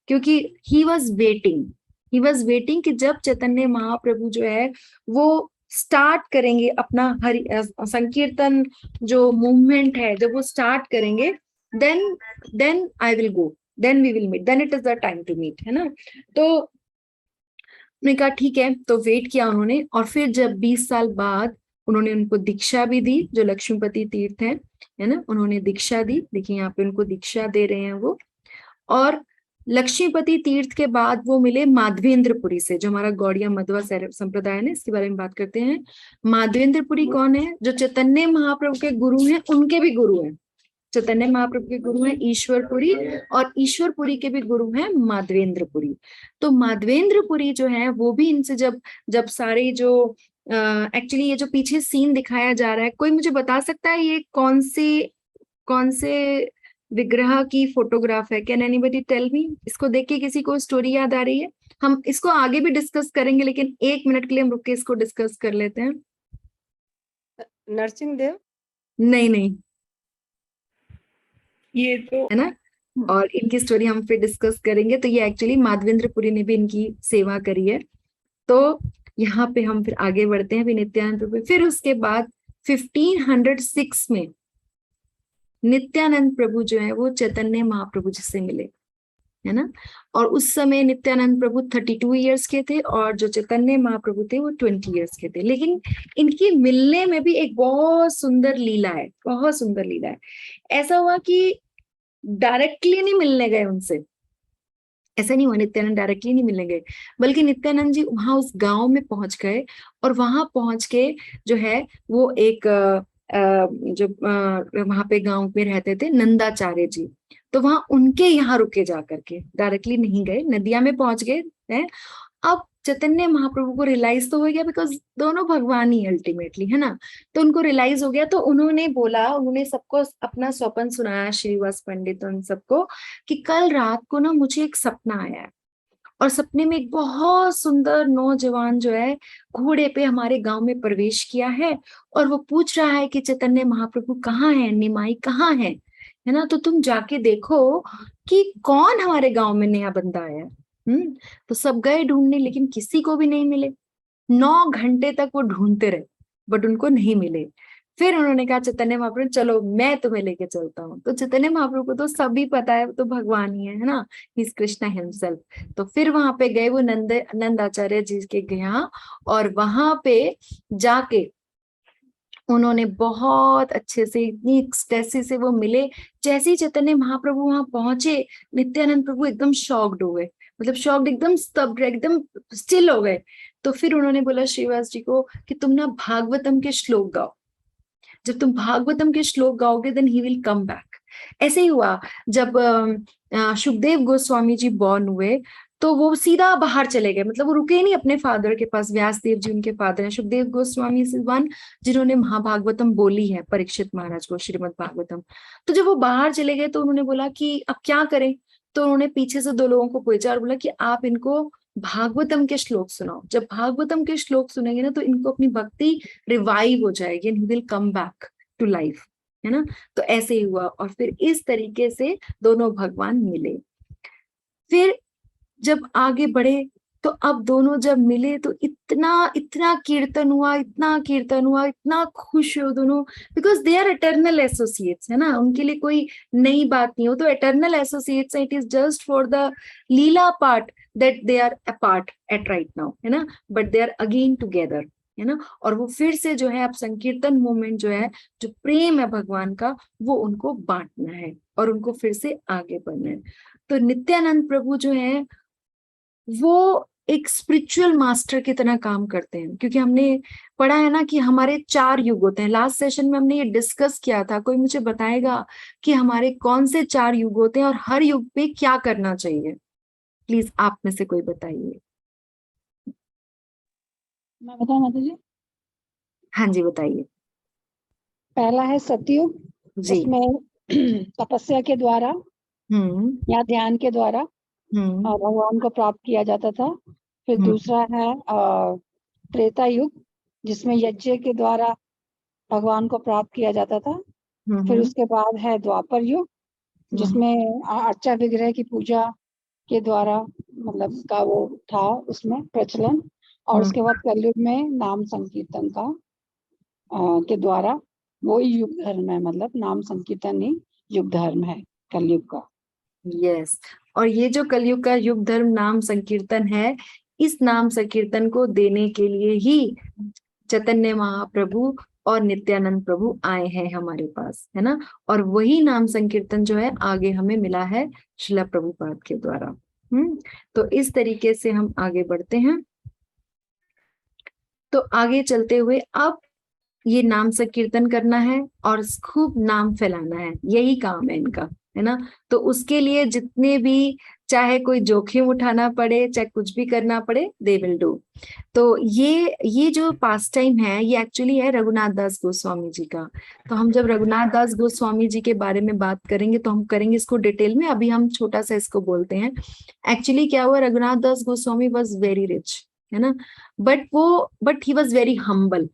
क्योंकि ही वॉज वेटिंग कि जब चैतन्य महाप्रभु जो है वो स्टार्ट करेंगे अपना हरि संकीर्तन जो मूवमेंट है, जब वो स्टार्ट करेंगे, then I will go, then we will meet, then it is the time to meet, है ना। तो उन्होंने कहा ठीक है, तो वेट किया उन्होंने। और फिर जब 20 साल बाद उन्होंने उनको दीक्षा भी दी, जो लक्ष्मीपति तीर्थ है ना, उन्होंने दीक्षा दी। देखिए यहाँ पे उनको दीक्षा दे रहे हैं वो। और लक्ष्मीपति तीर्थ के बाद वो मिले माधवेंद्रपुरी से, जो हमारा गौड़िया मध्वा संप्रदाय है, इसके बारे में बात करते हैं। माधवेंद्रपुरी कौन है? जो चैतन्य महाप्रभु के गुरु हैं, उनके भी गुरु हैं। चैतन्य महाप्रभु के गुरु हैं ईश्वरपुरी, और ईश्वरपुरी के भी गुरु हैं माधवेंद्रपुरी। तो माधवेंद्रपुरी जो है वो भी इनसे जब जब सारे जो एक्चुअली ये जो पीछे सीन दिखाया जा रहा है, कोई मुझे बता सकता है ये कौन से विग्रह की फोटोग्राफ है? Can anybody tell me? इसको देख के किसी को स्टोरी याद आ रही है? हम इसको आगे भी डिस्कस करेंगे, लेकिन 1 मिनट के लिए हम रुक के इसको डिस्कस कर लेते हैं। नरसिंह देव? नहीं, ये तो है ना। और इनकी स्टोरी हम फिर डिस्कस करेंगे। तो ये एक्चुअली माधवेंद्रपुरी ने भी इनकी सेवा करी है। तो यहाँ पे हम फिर आगे बढ़ते हैं नित्यानंद प्रभु। फिर उसके बाद 1506 में नित्यानंद प्रभु जो है वो चैतन्य महाप्रभु जी से मिले, है ना। और उस समय नित्यानंद प्रभु 32 इयर्स के थे और जो चैतन्य महाप्रभु थे वो 20 इयर्स के थे। लेकिन इनकी मिलने में भी एक बहुत सुंदर लीला है, बहुत सुंदर लीला है। ऐसा हुआ कि डायरेक्टली नहीं मिलने गए उनसे, ऐसा नहीं हुआ नित्यानंद डायरेक्टली नहीं मिलने गए, बल्कि नित्यानंद जी वहां उस गांव में पहुंच गए, और वहां पहुंच के जो है वो एक जो वहां पे गांव पे रहते थे नंदाचार्य जी, तो वहां उनके यहाँ रुके जा करके, डायरेक्टली नहीं गए, नदिया में पहुंच गए हैं। अब चैतन्य महाप्रभु को रियलाइज तो हो गया, बिकॉज दोनों भगवान ही अल्टीमेटली है ना, तो उनको रियलाइज हो गया, तो उन्होंने बोला, उन्होंने सबको अपना स्वप्न सुनाया, श्रीवास पंडित उन सबको, कि कल रात को ना मुझे एक सपना आया है, और सपने में एक बहुत सुंदर नौजवान जो है घोड़े पे हमारे गांव में प्रवेश किया है, और वो पूछ रहा है कि चैतन्य महाप्रभु कहाँ है, निमाई कहाँ है ना, तो तुम जाके देखो कि कौन हमारे गांव में नया बंदा आया है। तो सब गए ढूंढने, लेकिन किसी को भी नहीं मिले, 9 घंटे तक वो ढूंढते रहे, बट उनको नहीं मिले। फिर उन्होंने कहा चैतन्य महाप्रभु चलो मैं तुम्हें लेके चलता हूँ, तो चैतन्य महाप्रभु को तो सभी पता है, वो तो भगवान ही है ना, ही कृष्णा हिमसेल्फ। तो फिर वहां पे गए वो नंद आचार्य जी के यहाँ, और वहां पे जाके उन्होंने बहुत अच्छे से, इतनी एक्सटेसी से वो मिले। जैसे ही चैतन्य महाप्रभु वहां पहुंचे, नित्यानंद प्रभु एकदम शॉक्ड हो गए, मतलब शॉक्ड, एकदम स्तब्ध, एकदम स्टिल हो गए। तो फिर उन्होंने बोला श्रीवास जी को कि तुम ना भागवतम के श्लोक गाओ, जब तुम भागवतम के श्लोक गाओगे then he will come back. ऐसे ही हुआ जब सुखदेव गोस्वामी जी बॉर्न हुए, तो वो सीधा बाहर चले गए, मतलब वो रुके नहीं अपने फादर के पास, व्यास देव जी उनके फादर हैं, सुखदेव गोस्वामी वन जिन्होंने महाभागवतम बोली है परीक्षित महाराज को, श्रीमद् भागवतम। तो जब वो बाहर चले गए तो उन्होंने बोला कि अब क्या करें, तो उन्होंने पीछे से 2 लोगों को पूछा और बोला कि आप इनको भागवतम के श्लोक सुनाओ, जब भागवतम के श्लोक सुनेंगे ना तो इनको अपनी भक्ति रिवाइव हो जाएगी and he will come back to life, है ना। तो ऐसे ही हुआ, और फिर इस तरीके से दोनों भगवान मिले। फिर जब आगे बढ़े तो अब दोनों जब मिले तो इतना इतना कीर्तन हुआ, इतना कीर्तन हुआ, इतना खुश हो दोनों, because they are eternal associates, है ना, उनके लिए कोई नई बात नहीं हो, तो eternal associates, it is just for the Leela part that they are apart at right now, है ना, but they are again together, है ना। और वो फिर से जो है अब संकीर्तन मोमेंट जो है, जो प्रेम है भगवान का, वो उनको बांटना है और उनको फिर से आगे बढ़ना है। तो नित्यानंद प्रभु जो है वो एक स्पिरिचुअल मास्टर की तरह काम करते हैं, क्योंकि हमने पढ़ा है ना कि हमारे 4 युग होते हैं। लास्ट सेशन में हमने ये डिस्कस किया था, कोई मुझे बताएगा कि हमारे कौन से 4 युग होते हैं और हर युग पे क्या करना चाहिए? प्लीज आप में से कोई बताइए। मैं बताऊं माता जी? हाँ जी बताइए। पहला है सतयुग, जी। उसमें तपस्या के द्वारा या ध्यान के द्वारा हम्म भगवान को प्राप्त किया जाता था। फिर दूसरा है त्रेता युग, जिसमें यज्ञ के द्वारा भगवान को प्राप्त किया जाता था। फिर उसके बाद है द्वापर युग, जिसमें अर्चा विग्रह की पूजा के द्वारा मतलब का वो था उसमें प्रचलन। और उसके बाद कलयुग में नाम संकीर्तन का के द्वारा, वो युग धर्म है, मतलब नाम संकीर्तन ही युग धर्म है कलयुग का। यस। और ये जो कलयुग का युग धर्म नाम संकीर्तन है, इस नाम संकीर्तन को देने के लिए ही चैतन्य महाप्रभु और नित्यानंद प्रभु आए हैं हमारे पास, है ना। और वही नाम संकीर्तन जो है आगे हमें मिला है श्रीला प्रभुपाद के द्वारा। तो इस तरीके से हम आगे बढ़ते हैं। तो आगे चलते हुए अब ये नाम संकीर्तन करना है और खूब नाम फैलाना है, यही काम है इनका, है ना। तो उसके लिए जितने भी, चाहे कोई जोखिम उठाना पड़े, चाहे कुछ भी करना पड़े, दे विल डू। तो ये जो पास टाइम है, ये एक्चुअली है रघुनाथ दास गोस्वामी जी का। तो हम जब रघुनाथ दास गोस्वामी जी के बारे में बात करेंगे तो हम करेंगे इसको डिटेल में, अभी हम छोटा सा इसको बोलते हैं। एक्चुअली क्या हुआ, रघुनाथ दास गोस्वामी वॉज वेरी रिच, है ना, but he was very humble.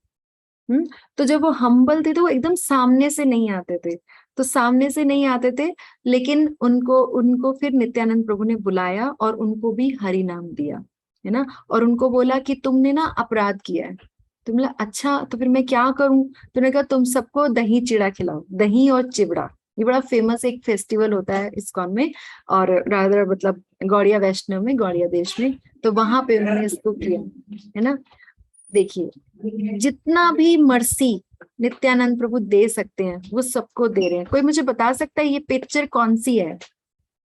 तो जब वो हम्बल थे तो वो एकदम सामने से नहीं आते थे, तो सामने से नहीं आते थे, लेकिन उनको फिर नित्यानंद प्रभु ने बुलाया और उनको भी हरि नाम दिया, है ना। और उनको बोला कि तुमने ना अपराध किया है। तो बोला अच्छा, तो फिर मैं क्या करूं? तो उन्होंने कहा तुम सबको दही चिड़ा खिलाओ, दही और चिवड़ा, ये बड़ा फेमस एक फेस्टिवल होता है इस्कॉन में, और रादर मतलब गौड़िया वैष्णव में, गौड़िया देश में, तो वहां पे उन्होंने इसको किया, है ना। देखिए जितना भी मर्सी नित्यानंद प्रभु दे सकते हैं, वो सबको दे रहे हैं। कोई मुझे बता सकता है ये पिक्चर कौन सी है?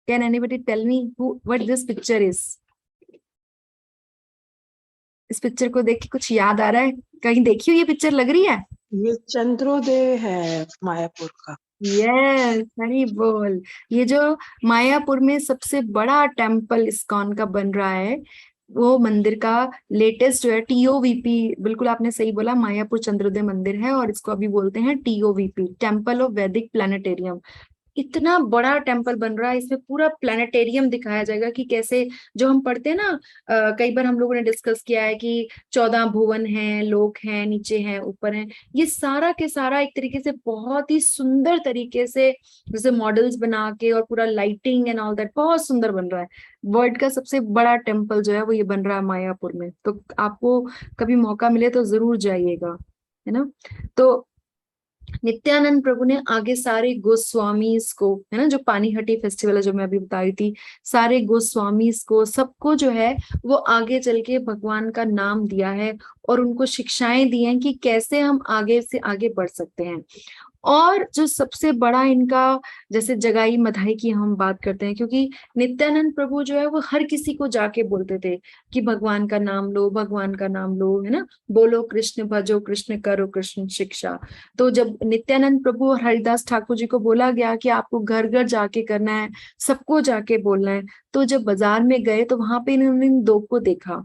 Can anybody tell me what this picture is? इस पिक्चर को देख के कुछ याद आ रहा है? कहीं देखी हुई ये पिक्चर लग रही है? ये चंद्रोदय है मायापुर का। यस, हरी बोल। ये जो मायापुर में सबसे बड़ा टेम्पल इस्कॉन का बन रहा है, वो मंदिर का लेटेस्ट जो है TOVP, बिल्कुल आपने सही बोला, मायापुर चंद्रोदय मंदिर है और इसको अभी बोलते हैं TOVP, टेम्पल ऑफ वैदिक प्लानिटेरियम। इतना बड़ा टेम्पल बन रहा है, इसमें पूरा प्लानिटेरियम दिखाया जाएगा कि कैसे, जो हम पढ़ते हैं ना, कई बार हम लोगों ने डिस्कस किया है कि 14 भुवन हैं, लोक हैं, नीचे हैं, ऊपर हैं, ये सारा के सारा एक तरीके से बहुत ही सुंदर तरीके से जैसे मॉडल्स बना के और पूरा लाइटिंग एंड ऑल दैट बहुत सुंदर बन रहा है। वर्ल्ड का सबसे बड़ा टेम्पल जो है वो ये बन रहा है मायापुर में। तो आपको कभी मौका मिले तो जरूर जाइएगा, है ना। तो नित्यानंद प्रभु ने आगे सारे गोस्वामीज को, है ना, जो पानीहटी फेस्टिवल है जो मैं अभी बता रही थी, सारे गोस्वामीज को, सबको जो है वो आगे चल के भगवान का नाम दिया है और उनको शिक्षाएं दी हैं कि कैसे हम आगे से आगे बढ़ सकते हैं। और जो सबसे बड़ा इनका, जैसे जगाई मधाई की हम बात करते हैं, क्योंकि नित्यानंद प्रभु जो है वो हर किसी को जाके बोलते थे कि भगवान का नाम लो, भगवान का नाम लो, है ना, बोलो कृष्ण, भजो कृष्ण, करो कृष्ण शिक्षा। तो जब नित्यानंद प्रभु और हरिदास ठाकुर जी को बोला गया कि आपको घर घर जाके करना है, सबको जाके बोलना है, तो जब बाजार में गए तो वहां पे इन्होंने इन दो को देखा।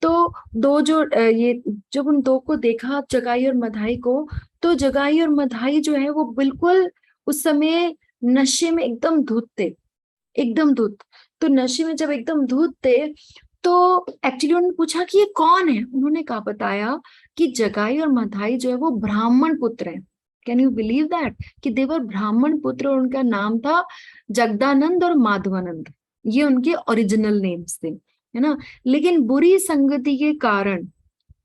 तो दो जो ये जब उन दो को देखा, जगाई और मधाई को, तो जगाई और मधाई जो है वो बिल्कुल उस समय नशे में एकदम धुत थे, एकदम धुत। तो नशे में जब एकदम धुत थे तो एक्चुअली उन्होंने पूछा कि ये कौन है। उन्होंने कहा, बताया कि जगाई और मधाई जो है वो ब्राह्मण पुत्र है। कैन यू बिलीव दैट कि देवर ब्राह्मण पुत्र, और उनका नाम था जगदानंद और माधवानंद, ये उनके ओरिजिनल नेम्स थे, है ना। लेकिन बुरी संगति के कारण,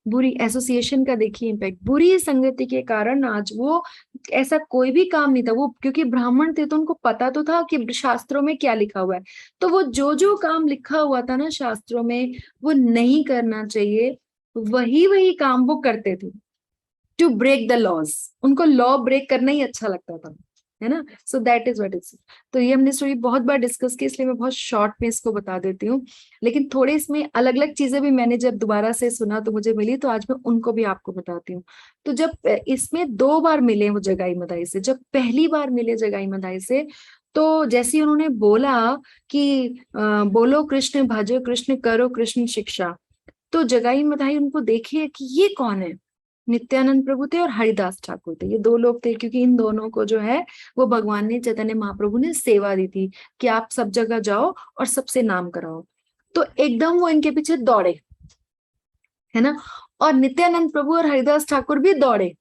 बुरी एसोसिएशन का देखिए इम्पैक्ट, बुरी संगति के कारण आज वो, ऐसा कोई भी काम नहीं था वो, क्योंकि ब्राह्मण थे तो उनको पता तो था कि शास्त्रों में क्या लिखा हुआ है, तो वो जो जो काम लिखा हुआ था ना शास्त्रों में वो नहीं करना चाहिए, वही वही काम वो करते थे, टू ब्रेक द लॉज। उनको लॉ ब्रेक करना ही अच्छा लगता था, है ना। So that is what is. तो ये हमने स्टोरी बहुत बार डिस्कस की, इसलिए मैं बहुत शॉर्ट में इसको बता देती हूँ, लेकिन थोड़े इसमें अलग अलग चीजें भी मैंने जब दोबारा से सुना तो मुझे मिली, तो आज मैं उनको भी आपको बताती हूँ। तो जब इसमें 2 बार मिले वो जगाई मधाई से, जब पहली बार मिले जगाई मधाई से, तो जैसे उन्होंने बोला कि बोलो कृष्ण, भजो कृष्ण, करो कृष्ण शिक्षा, तो जगाई मधाई उनको देखे कि ये कौन है। नित्यानंद प्रभु थे और हरिदास ठाकुर थे, ये 2 लोग थे, क्योंकि इन दोनों को जो है वो भगवान ने, चैतन्य महाप्रभु ने सेवा दी थी कि आप सब जगह जाओ और सबसे नाम कराओ। तो एकदम वो इनके पीछे दौड़े, है ना, और नित्यानंद प्रभु और हरिदास ठाकुर भी दौड़े।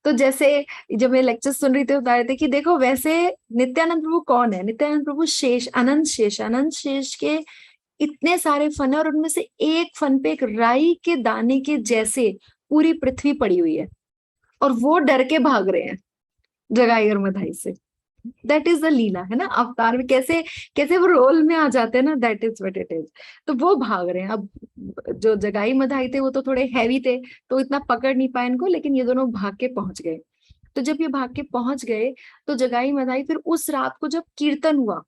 तो जैसे जब मैं लेक्चर सुन रही थी बता रहे थे कि देखो वैसे नित्यानंद प्रभु कौन है। नित्यानंद प्रभु शेष, अनंत शेष, अनंत शेष के इतने सारे फन है और उनमें से एक फन पे एक राई के दाने के जैसे पूरी पृथ्वी पड़ी हुई है और वो डर के भाग रहे हैं जगाई और मधाई से। दैट इज द लीला, है ना, अवतार में कैसे कैसे वो रोल में आ जाते हैं ना, that is what it is. तो वो भाग रहे हैं। अब जो जगाई मधाई थे वो तो थोड़े हैवी थे तो इतना पकड़ नहीं पाए इनको, लेकिन ये दोनों भाग के पहुंच गए। तो जब ये भाग के पहुंच गए तो जगाई मधाई, फिर उस रात को जब कीर्तन हुआ,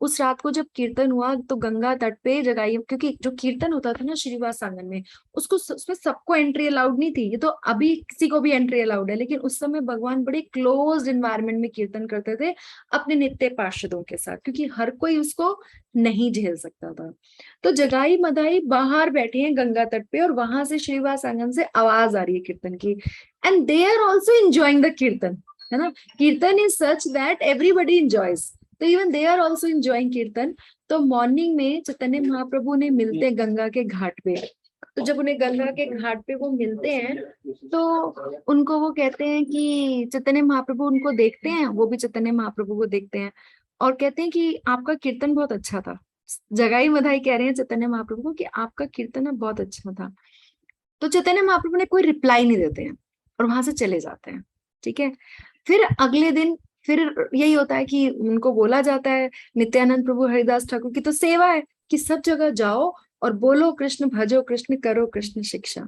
उस रात को जब कीर्तन हुआ तो गंगा तट पे जगाई, क्योंकि जो कीर्तन होता था ना श्रीनिवास आंगन में, उसको उसमें सबको एंट्री अलाउड नहीं थी। ये तो अभी किसी को भी एंट्री अलाउड है, लेकिन उस समय भगवान बड़े क्लोज्ड एनवायरनमेंट में कीर्तन करते थे अपने नित्य पार्षदों के साथ, क्योंकि हर कोई उसको नहीं झेल सकता था। तो जगाई मधाई बाहर बैठे हैं गंगा तट पे और वहां से श्रीनिवास आंगन से आवाज आ रही है कीर्तन की, and they are also enjoying the kirtan, है ना। Kirtan is such that everybody enjoys, तो even they are also enjoying kirtan. तो मॉर्निंग में चैतन्य महाप्रभु ने मिलते हैं गंगा के घाट पे। तो जब उन्हें गंगा के घाट पे वो मिलते हैं तो उनको वो कहते हैं कि चैतन्य महाप्रभु उनको देखते हैं, वो भी चैतन्य महाप्रभु को देखते हैं और कहते हैं कि आपका कीर्तन बहुत अच्छा था। जगाई मधाई कह रहे हैं चैतन्य महाप्रभु को कि आपका कीर्तन बहुत अच्छा था। तो चैतन्य महाप्रभु ने कोई रिप्लाई नहीं देते हैं और वहां से चले जाते हैं, ठीक है। फिर अगले दिन फिर यही होता है कि उनको बोला जाता है, नित्यानंद प्रभु हरिदास ठाकुर की तो सेवा है कि सब जगह जाओ और बोलो कृष्ण, भजो कृष्ण, करो कृष्ण शिक्षा।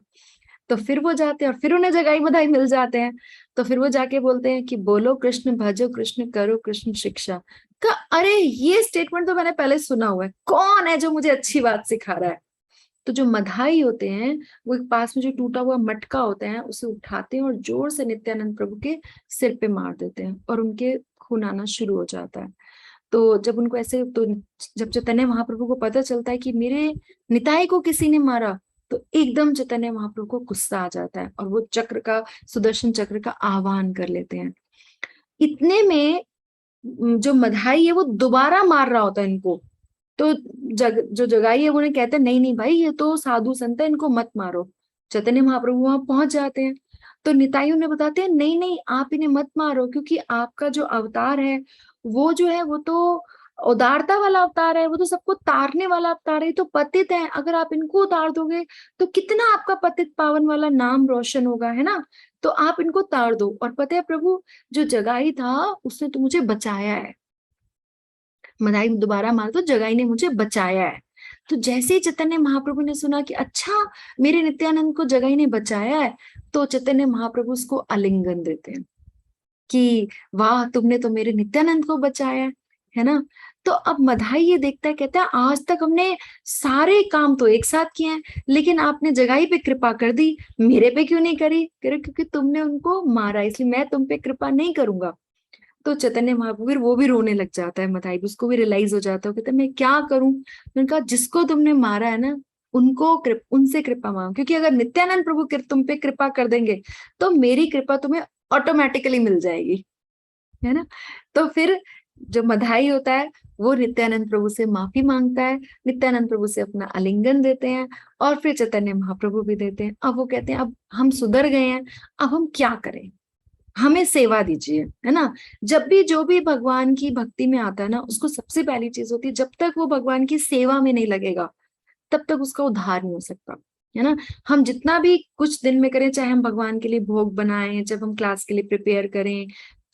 तो फिर वो जाते हैं और फिर उन्हें जगाई बधाई मिल जाते हैं। तो फिर वो जाके बोलते हैं कि बोलो कृष्ण, भजो कृष्ण, करो कृष्ण शिक्षा। का अरे ये स्टेटमेंट तो मैंने पहले सुना हुआ है, कौन है जो मुझे अच्छी बात सिखा रहा है। तो जो मधाई होते हैं वो एक पास में जो टूटा हुआ मटका होता है उसे उठाते हैं और जोर से नित्यानंद प्रभु के सिर पे मार देते हैं और उनके खून आना शुरू हो जाता है। तो जब उनको ऐसे, तो जब चैतन्य महाप्रभु को पता चलता है कि मेरे निताई को किसी ने मारा, तो एकदम चैतन्य महाप्रभु को गुस्सा आ जाता है और वो चक्र का, सुदर्शन चक्र का आह्वान कर लेते हैं। इतने में जो मधाई है वो दोबारा मार रहा होता है इनको। तो जो जगाई है वो उन्हें कहते हैं नहीं नहीं भाई, ये तो साधु संत है, इनको मत मारो। चैतन्य महाप्रभु वहां पहुंच जाते हैं तो निताई उन्हें बताते हैं नहीं नहीं, आप इन्हें मत मारो, क्योंकि आपका जो अवतार है वो जो है वो तो उदारता वाला अवतार है, वो तो सबको तारने वाला अवतार है, तो पतित है, अगर आप इनको उतार दोगे तो कितना आपका पतित पावन वाला नाम रोशन होगा, है ना। तो आप इनको तार दो। और पता है प्रभु, जो जगाई था उसने तो मुझे बचाया है, मदाई दोबारा मार तो जगाई ने मुझे बचाया है। तो जैसे ही चैतन्य महाप्रभु ने सुना कि अच्छा मेरे नित्यानंद को जगाई ने बचाया है, तो चैतन्य महाप्रभु उसको आलिंगन देते हैं कि वाह तुमने तो मेरे नित्यानंद को बचाया है ना। तो अब मधाई ये देखता है, कहता है आज तक हमने सारे काम तो एक साथ किए हैं, लेकिन आपने जगाई पे कृपा कर दी, मेरे पे क्यों नहीं करी? क्योंकि तुमने उनको मारा, इसलिए मैं तुम पे कृपा नहीं करूंगा। तो चैतन्य महाप्रभु वो भी रोने लग जाता है, मधाई उसको भी रियलाइज हो जाता है, कहते मैं क्या करूं। मैंने कहा जिसको तुमने मारा है ना उनको उनसे कृपा मांगो, क्योंकि अगर नित्यानंद प्रभु तुम पे कृपा कर देंगे तो मेरी कृपा तुम्हें ऑटोमेटिकली मिल जाएगी, है ना। तो फिर जो मधाई होता है वो नित्यानंद प्रभु से माफी मांगता है, नित्यानंद प्रभु से अपना आलिंगन देते हैं और फिर चैतन्य महाप्रभु भी देते हैं। अब वो कहते हैं अब हम सुधर गए हैं, अब हम क्या करें, हमें सेवा दीजिए, है ना। जब भी जो भी भगवान की भक्ति में आता है ना, उसको सबसे पहली चीज होती है, जब तक वो भगवान की सेवा में नहीं लगेगा तब तक उसका उद्धार नहीं हो सकता, है ना। हम जितना भी कुछ दिन में करें, चाहे हम भगवान के लिए भोग बनाएं, जब हम क्लास के लिए प्रिपेयर करें,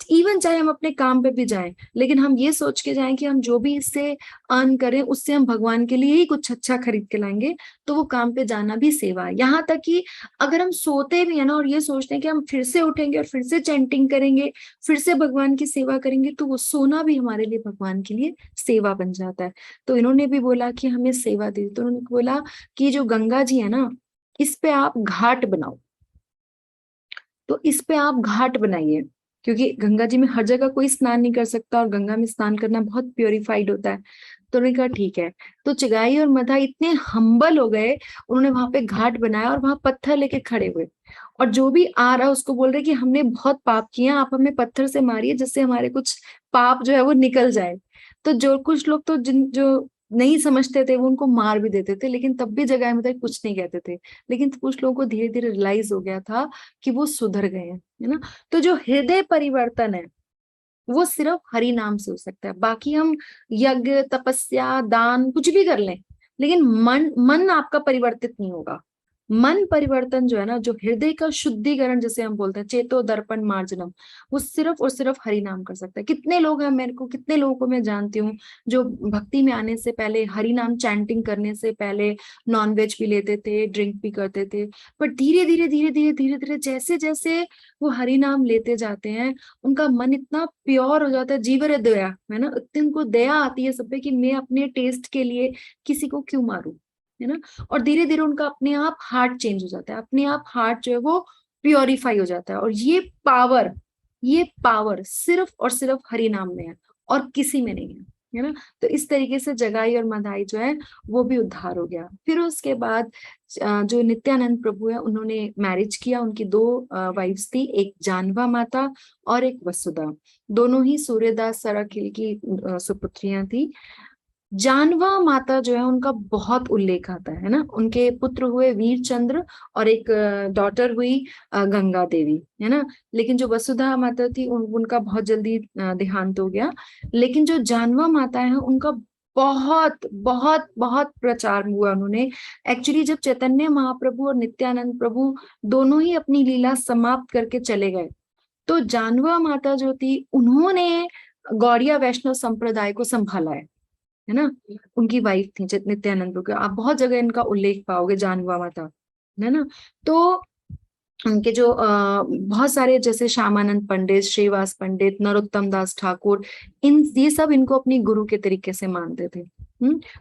इवन चाहे हम अपने काम पे भी जाएं, लेकिन हम ये सोच के जाएं कि हम जो भी इससे अर्न करें उससे हम भगवान के लिए ही कुछ अच्छा खरीद के लाएंगे, तो वो काम पे जाना भी सेवा है। यहाँ तक कि अगर हम सोते भी है ना और ये सोचते हैं कि हम फिर से उठेंगे और फिर से चैंटिंग करेंगे, फिर से भगवान की सेवा करेंगे, तो वो सोना भी हमारे लिए भगवान के लिए सेवा बन जाता है। तो इन्होंने भी बोला कि हमें सेवा दी, तो उन्होंने बोला कि जो गंगा जी है ना, इस पे आप घाट बनाओ, तो इस पे आप घाट बनाइए, क्योंकि गंगा जी में हर जगह कोई स्नान नहीं कर सकता और गंगा में स्नान करना बहुत प्योरीफाइड होता है। तो उन्होंने कहा ठीक है। तो चिगाई और मधाई इतने हम्बल हो गए, उन्होंने वहां पे घाट बनाया और वहां पत्थर लेके खड़े हुए, और जो भी आ रहा उसको बोल रहे कि हमने बहुत पाप किए, आप हमें पत्थर से मारिए जिससे हमारे कुछ पाप जो है वो निकल जाए। तो जो कुछ लोग तो जिन जो नहीं समझते थे वो उनको मार भी देते थे, लेकिन तब भी जगाई मधाई कुछ नहीं कहते थे। लेकिन कुछ लोगों को धीरे धीरे रियलाइज हो गया था कि वो सुधर गए हैं, है ना। तो जो हृदय परिवर्तन है वो सिर्फ हरि नाम से हो सकता है। बाकी हम यज्ञ, तपस्या, दान कुछ भी कर लें, लेकिन मन आपका परिवर्तित नहीं होगा। मन परिवर्तन जो है ना, जो हृदय का शुद्धिकरण जैसे हम बोलते हैं, चेतो दर्पण मार्जनम, वो सिर्फ और सिर्फ हरि नाम कर सकता है। कितने लोग हैं, मेरे को कितने लोगों को मैं जानती हूँ जो भक्ति में आने से पहले, हरि नाम चैंटिंग करने से पहले नॉनवेज भी लेते थे, ड्रिंक भी करते थे, पर धीरे धीरे धीरे धीरे धीरे धीरे जैसे जैसे वो हरि नाम लेते जाते हैं, उनका मन इतना प्योर हो जाता है, जीवर दया, है ना, इतनी उनको दया आती है सब पे कि मैं अपने टेस्ट के लिए किसी को क्यों मारूं, है ना। और धीरे धीरे उनका अपने आप हार्ट चेंज हो जाता है, अपने आप हार्ट जो है वो प्योरीफाई हो जाता है। और ये पावर सिर्फ और सिर्फ हरि नाम में है और किसी में नहीं है ना। तो इस तरीके से जगाई और मधाई जो है वो भी उद्धार हो गया। फिर उसके बाद जो नित्यानंद प्रभु है उन्होंने मैरिज किया। उनकी 2 वाइफ्स थी, एक जानवा माता और एक वसुधा। दोनों ही सूर्यदास सराकिल की सुपुत्रियां थी। जानवा माता जो है उनका बहुत उल्लेख आता है ना। उनके पुत्र हुए वीर चंद्र और एक डॉटर हुई गंगा देवी, है ना। लेकिन जो वसुधा माता थी उनका बहुत जल्दी देहांत हो गया। लेकिन जो जानवा माता है उनका बहुत बहुत बहुत प्रचार हुआ। उन्होंने एक्चुअली जब चैतन्य महाप्रभु और नित्यानंद प्रभु दोनों ही अपनी लीला समाप्त करके चले गए, तो जानवा माता जो थी उन्होंने गौड़िया वैष्णव संप्रदाय को संभाला है ना। उनकी वाइफ थी नित्यानंद प्रभु। आप बहुत जगह इनका उल्लेख पाओगे जानवा माता, है ना। तो उनके जो बहुत सारे जैसे श्यामानंद पंडित, श्रीवास पंडित, नरोत्तम दास ठाकुर, ये सब इनको अपनी गुरु के तरीके से मानते थे।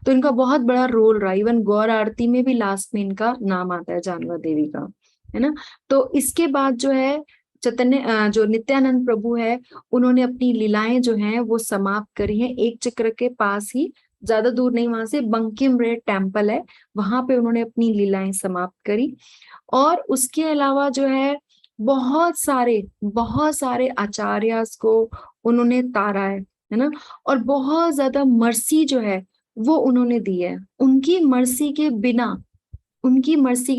तो इनका बहुत बड़ा रोल रहा। इवन गौर आरती में भी लास्ट में इनका नाम आता है, जानवा देवी का, है ना। तो इसके बाद जो है चैतन्य जो नित्यानंद प्रभु है, उन्होंने अपनी लीलाएं जो हैं वो समाप्त करी हैं। एक चक्र के पास ही, ज्यादा दूर नहीं, वहां से बंकिम रे टेम्पल है, वहां पे उन्होंने अपनी लीलाएं समाप्त करी। और उसके अलावा जो है बहुत सारे आचार्यास को उन्होंने तारा है ना। और बहुत ज्यादा मर्सी जो है वो उन्होंने दी है। उनकी मर्सी के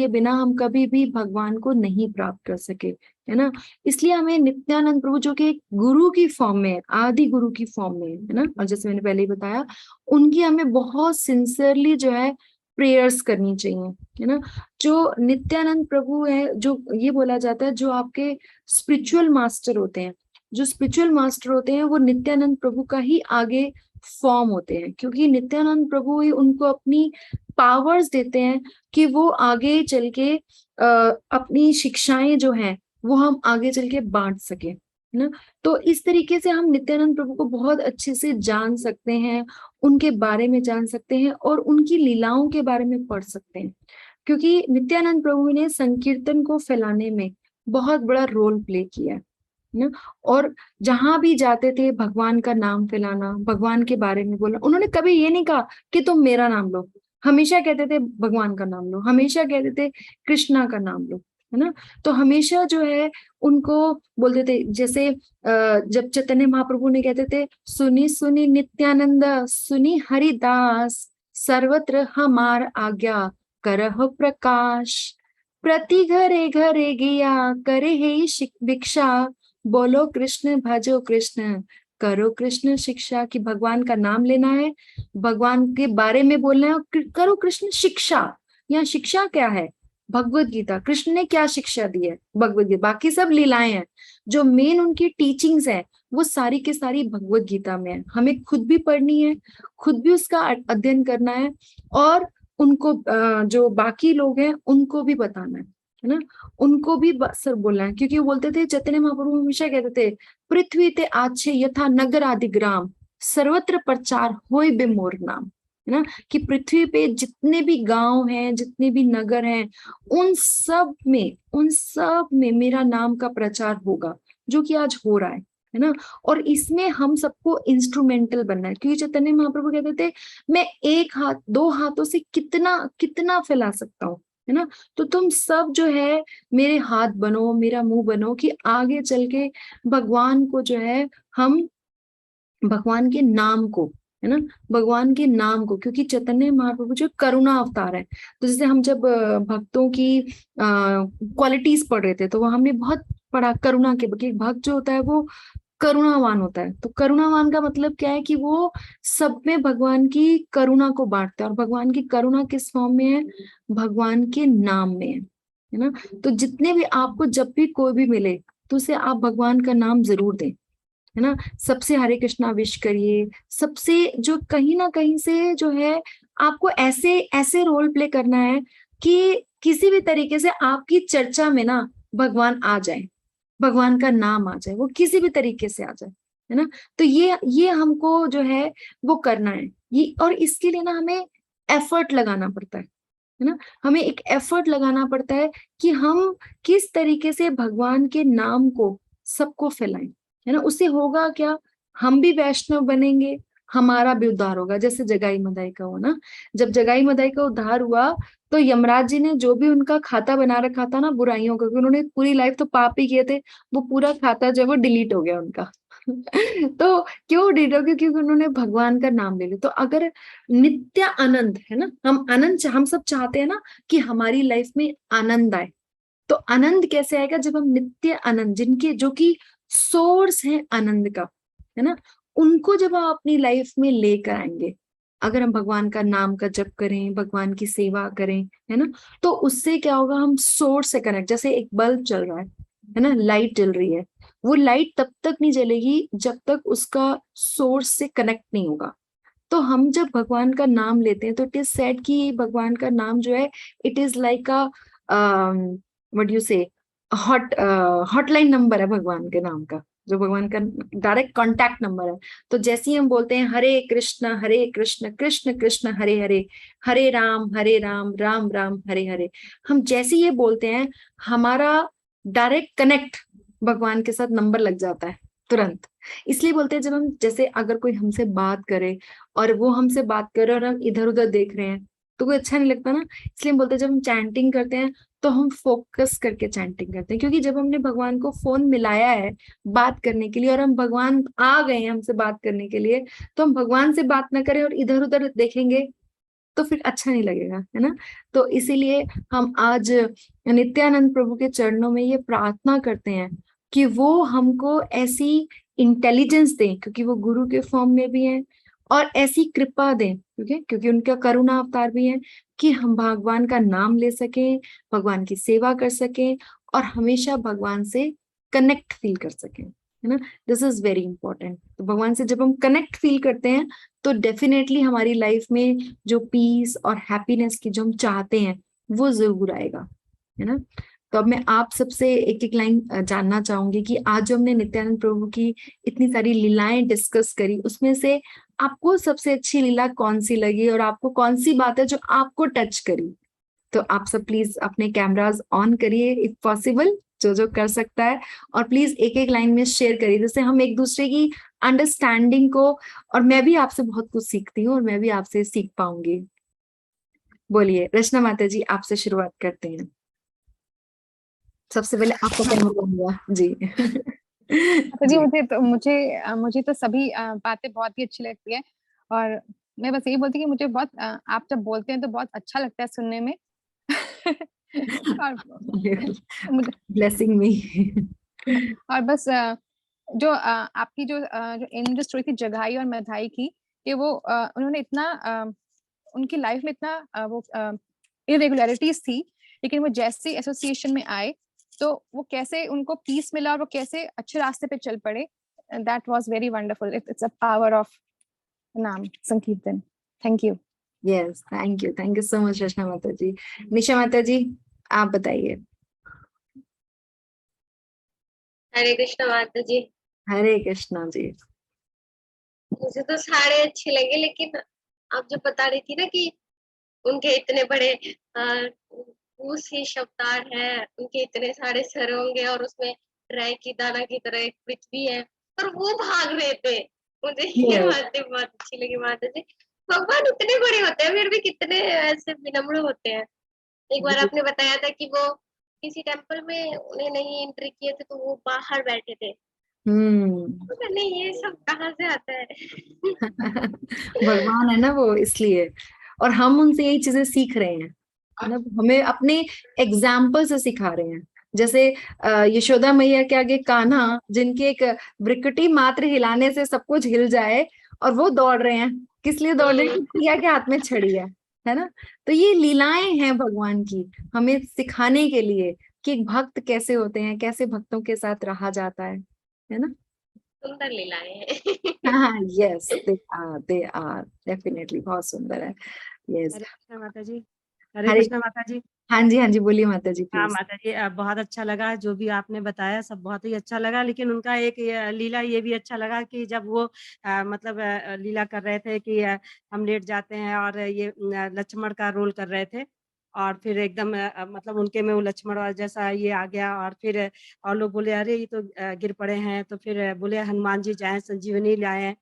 बिना हम कभी भी भगवान को नहीं प्राप्त कर सके, है ना। इसलिए हमें नित्यानंद प्रभु जो कि एक गुरु की फॉर्म में, आदि गुरु की फॉर्म में, है ना, और जैसे मैंने पहले ही बताया, उनकी हमें बहुत सिंसियरली जो है प्रेयर्स करनी चाहिए, है ना। जो नित्यानंद प्रभु है, जो ये बोला जाता है, जो आपके स्पिरिचुअल मास्टर होते हैं, वो नित्यानंद प्रभु का ही आगे फॉर्म होते हैं, क्योंकि नित्यानंद प्रभु ही उनको अपनी पावर्स देते हैं कि वो आगे चल के अपनी शिक्षाएं जो हैं वो हम आगे चल के बांट सके, है ना। तो इस तरीके से हम नित्यानंद प्रभु को बहुत अच्छे से जान सकते हैं, उनके बारे में जान सकते हैं और उनकी लीलाओं के बारे में पढ़ सकते हैं, क्योंकि नित्यानंद प्रभु ने संकीर्तन को फैलाने में बहुत बड़ा रोल प्ले किया है ना। और जहां भी जाते थे भगवान का नाम फैलाना, भगवान के बारे में बोलना। उन्होंने कभी ये नहीं कहा कि तुम मेरा नाम लो, हमेशा कहते थे भगवान का नाम लो, हमेशा कहते थे कृष्णा का नाम लो, है ना। तो हमेशा जो है उनको बोलते थे, जैसे जब चैतन्य महाप्रभु ने कहते थे, सुनी सुनी नित्यानंद सुनी हरिदास, सर्वत्र हमार आज्ञा करह प्रकाश, प्रति घरे घरे गया करे हे भिक्षा, बोलो कृष्ण भजो कृष्ण करो कृष्ण शिक्षा। की भगवान का नाम लेना है, भगवान के बारे में बोलना है, करो कृष्ण शिक्षा। यहाँ शिक्षा क्या है? भगवत गीता। कृष्ण ने क्या शिक्षा दी है? भगवत गीता। बाकी सब लीलाएं हैं, जो मेन उनकी टीचिंग्स है वो सारी की सारी भगवत गीता में है। हमें खुद भी पढ़नी है, खुद भी उसका अध्ययन करना है, और उनको जो बाकी लोग हैं उनको भी बताना है ना, उनको भी सर बोलना है। क्योंकि वो बोलते थे, चैतन्य महाप्रभु हमेशा कहते थे, पृथ्वी ते आछे यथा नगर आदि ग्राम, सर्वत्र प्रचार होय बे मोर नाम, है ना। कि पृथ्वी पे जितने भी गांव हैं, जितने भी नगर हैं, उन सब में मेरा नाम का प्रचार होगा, जो कि आज हो रहा है ना। और इसमें हम सबको इंस्ट्रूमेंटल बनना है, क्योंकि चैतन्य महाप्रभु कहते थे, मैं एक हाथ दो हाथों से कितना कितना फैला सकता हूँ, है ना। तो तुम सब जो है मेरे हाथ बनो, मेरा मुंह बनो, कि आगे चल के भगवान को जो है हम भगवान के नाम को, है ना, भगवान के नाम को, क्योंकि चैतन्य महाप्रभु जो करुणा अवतार है। तो जैसे हम जब भक्तों की क्वालिटीज पढ़ रहे थे, तो वो हमने बहुत पढ़ा करुणा के, भक्त जो होता है वो करुणावान होता है। तो करुणावान का मतलब क्या है? कि वो सब में भगवान की करुणा को बांटता है। और भगवान की करुणा किस फॉर्म में है? भगवान के नाम में है ना। तो जितने भी आपको जब भी कोई भी मिले, तो उसे आप भगवान का नाम जरूर दें, है ना। सबसे हरे कृष्णा विश करिए, सबसे जो कहीं ना कहीं से जो है आपको ऐसे ऐसे रोल प्ले करना है कि किसी भी तरीके से आपकी चर्चा में ना भगवान आ जाए, भगवान का नाम आ जाए, वो किसी भी तरीके से आ जाए, है ना। तो ये हमको जो है वो करना है ये। और इसके लिए ना हमें एफर्ट लगाना पड़ता है ना। हमें एक एफर्ट लगाना पड़ता है कि हम किस तरीके से भगवान के नाम को सबको फैलाएं, है ना। उससे होगा क्या? हम भी वैष्णव बनेंगे, हमारा भी उद्धार होगा। जैसे जगाई मदाई का हो ना, जब जगाई मदाई का उद्धार हुआ, तो यमराज जी ने जो भी उनका खाता बना रखा था ना बुराइयों का, क्योंकि उन्होंने पूरी लाइफ तो पाप ही किए थे, वो पूरा खाता जो है वो डिलीट हो गया उनका। तो क्यों डिलीट हो गया? क्योंकि उन्होंने भगवान का नाम ले लिया। तो अगर नित्य आनंद है ना, हम सब चाहते हैं ना कि हमारी लाइफ में आनंद आए। तो आनंद कैसे आएगा? जब हम नित्य आनंद, जिनके जो कि सोर्स है आनंद का, है ना, उनको जब आप अपनी लाइफ में लेकर आएंगे, अगर हम भगवान का नाम का जप करें, भगवान की सेवा करें, है ना, तो उससे क्या होगा? हम सोर्स से कनेक्ट, जैसे एक बल्ब चल रहा है ना, लाइट जल रही है, वो लाइट तब तक नहीं जलेगी जब तक उसका सोर्स से कनेक्ट नहीं होगा। तो हम जब भगवान का नाम लेते हैं, तो इट इज सेड कि भगवान का नाम जो है, it is like a what you से, हॉटलाइन नंबर है भगवान के नाम का, जो भगवान का डायरेक्ट कांटेक्ट नंबर है। तो जैसे ही हम बोलते हैं हरे कृष्ण कृष्ण कृष्ण हरे हरे, हरे राम राम राम हरे हरे, हम जैसे ये बोलते हैं हमारा डायरेक्ट कनेक्ट भगवान के साथ नंबर लग जाता है तुरंत। इसलिए बोलते हैं, जब हम जैसे अगर कोई हमसे बात करे और वो हमसे बात करे और हम इधर उधर देख रहे हैं तो कोई अच्छा नहीं लगता ना। इसलिए हम बोलते हैं जब हम चैंटिंग करते हैं तो हम फोकस करके चैंटिंग करते हैं, क्योंकि जब हमने भगवान को फोन मिलाया है बात करने के लिए और हम भगवान आ गए हैं हमसे बात करने के लिए, तो हम भगवान से बात ना करें और इधर उधर देखेंगे तो फिर अच्छा नहीं लगेगा, है ना। तो इसीलिए हम आज नित्यानंद प्रभु के चरणों में ये प्रार्थना करते हैं कि वो हमको ऐसी इंटेलिजेंस दें, क्योंकि वो गुरु के फॉर्म में भी हैं, और ऐसी कृपा दें क्योंकि उनका करुणा अवतार भी है, कि हम भगवान का नाम ले सकें, भगवान की सेवा कर सकें और हमेशा भगवान से कनेक्ट फील कर सकें, है ना। This is very important. तो भगवान से जब हम कनेक्ट फील करते हैं तो डेफिनेटली हमारी लाइफ में जो पीस और हैप्पीनेस की जो हम चाहते हैं वो जरूर आएगा, है ना। तो अब मैं आप सबसे एक एक लाइन जानना चाहूंगी कि आज जो हमने नित्यानंद प्रभु की इतनी सारी लीलाएं डिस्कस करी, उसमें से आपको सबसे अच्छी लीला कौन सी लगी और आपको कौन सी बात है जो आपको टच करी। तो आप सब प्लीज अपने कैमरास ऑन करिए इफ पॉसिबल, जो कर सकता है, और प्लीज एक एक लाइन में शेयर करिए, जिससे हम एक दूसरे की अंडरस्टैंडिंग को, और मैं भी आपसे बहुत कुछ सीखती हूँ और मैं भी आपसे सीख पाऊंगी। बोलिए रचना माता जी, आपसे शुरुआत करते हैं। सबसे पहले आपको करना पड़ेगा जी। तो जी मुझे तो सभी बातें बहुत ही अच्छी लगती है, और मैं बस यही बोलती हूँ कि मुझे बहुत आप जब बोलते हैं तो बहुत अच्छा लगता है सुनने में। और मुझे ब्लेसिंग मी। और बस जो आपकी जो इन जो स्टोरी थी जगाई और मधाई की, कि वो उन्होंने इतना उनकी लाइफ में इतना वो इरेगुलरिटीज थी, लेकिन वो जैसे एसोसिएशन में आए तो वो कैसे उनको पीस मिला और वो कैसे अच्छे रास्ते पे चल पड़े। That was very wonderful. It's a power of naam sankirtan. Thank you. Yes, thank you so much Rachna माता जी। निशा माता जी, आप बताइए। हरे कृष्ण माता जी। हरे कृष्णा जी। मुझे तो सारे अच्छे लगे, लेकिन आप जो बता रही थी ना कि उनके इतने बड़े अवतार है, उनके इतने सारे सर होंगे और उसमें राय की दाना की तरह एक पृथ्वी है और वो भाग रहे थे। मुझे ये बातें बहुत अच्छी लगी माता जी। भगवान इतने बड़े होते हैं फिर भी कितने ऐसे विनम्र होते हैं। एक बार आपने बताया था कि वो किसी टेम्पल में उन्हें नहीं एंट्री किए थे तो वो बाहर बैठे थे। नहीं, ये सब कहाँ से आता है? भगवान है ना वो, इसलिए। और हम उनसे यही चीजें सीख रहे हैं, है ना। हमें अपने एग्जाम्पल से सिखा रहे हैं। जैसे यशोदा मैया के आगे कान्हा, जिनके एक ब्रिकटी मात्र हिलाने से सब कुछ हिल जाए, और वो दौड़ रहे हैं। किस लिए दौड़ रहे हैं? प्रिया के हाथ में छड़ी है ना। तो ये लीलाएं हैं भगवान की, हमें सिखाने के लिए कि एक भक्त कैसे होते हैं, कैसे भक्तों के साथ रहा जाता है ना। सुंदर लीलाएं हैं। हाँ, यस, दे आर डेफिनेटली बहुत सुंदर है। यस। हरे कृष्णा माता जी। हरे हरे, कृष्णा माता जी। हाँ जी बोलिए माता जी हाँ प्लीज। माता जी, बहुत अच्छा लगा जो भी आपने बताया, सब बहुत ही अच्छा लगा। लेकिन उनका एक लीला ये भी अच्छा लगा कि जब वो मतलब लीला कर रहे थे कि हम लेट जाते हैं और ये लक्ष्मण का रोल कर रहे थे, और फिर एकदम मतलब उनके में वो लक्ष्मण और जैसा ये आ गया, और फिर और लोग बोले अरे ये तो गिर पड़े हैं, तो फिर बोले हनुमान जी जाएं संजीवनी लाए,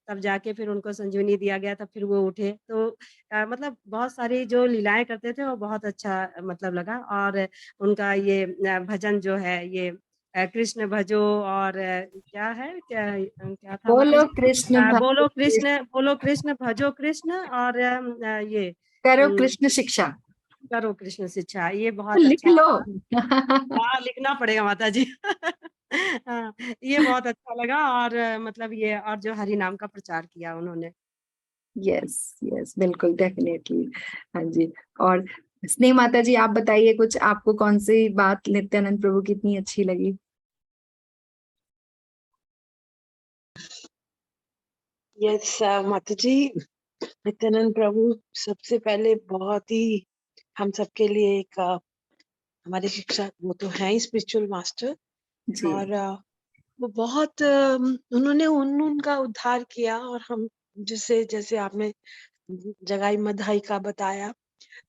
तब जाके फिर उनको संजीवनी दिया गया, तब फिर वो उठे। तो मतलब बहुत सारी जो लीलाएँ करते थे वो बहुत अच्छा मतलब लगा। और उनका ये भजन जो है ये कृष्ण भजो, और क्या है क्या था माता बोलो जी? कृष्ण भक्त, बोलो कृष्ण भजो कृष्ण, और ये करो उम, कृष्ण शिक्षा। करो कृष्ण शिक्षा। ये बहुत लिख अच्छा। लो। हाँ, लिखना पड़ेगा माता जी। हाँ, ये बहुत अच्छा लगा। और मतलब ये और जो हरि नाम का प्रचार किया उन्होंने। यस, यस, बिल्कुल डेफिनेटली। हाँ जी। और स्नेह माता जी, आप बताइए कुछ, आपको कौन सी बात नित्यानंद प्रभु की इतनी अच्छी लगी। यस माता जी, नित्यानंद प्रभु सबसे पहले बहुत ही हम सबके लिए एक हमारे शिक्षा वो तो है ही स्पिरिचुअल मास्टर, जी और वो बहुत उन्होंने उनका उद्धार किया। और हम जैसे जैसे आपने जगाई मधाई का बताया,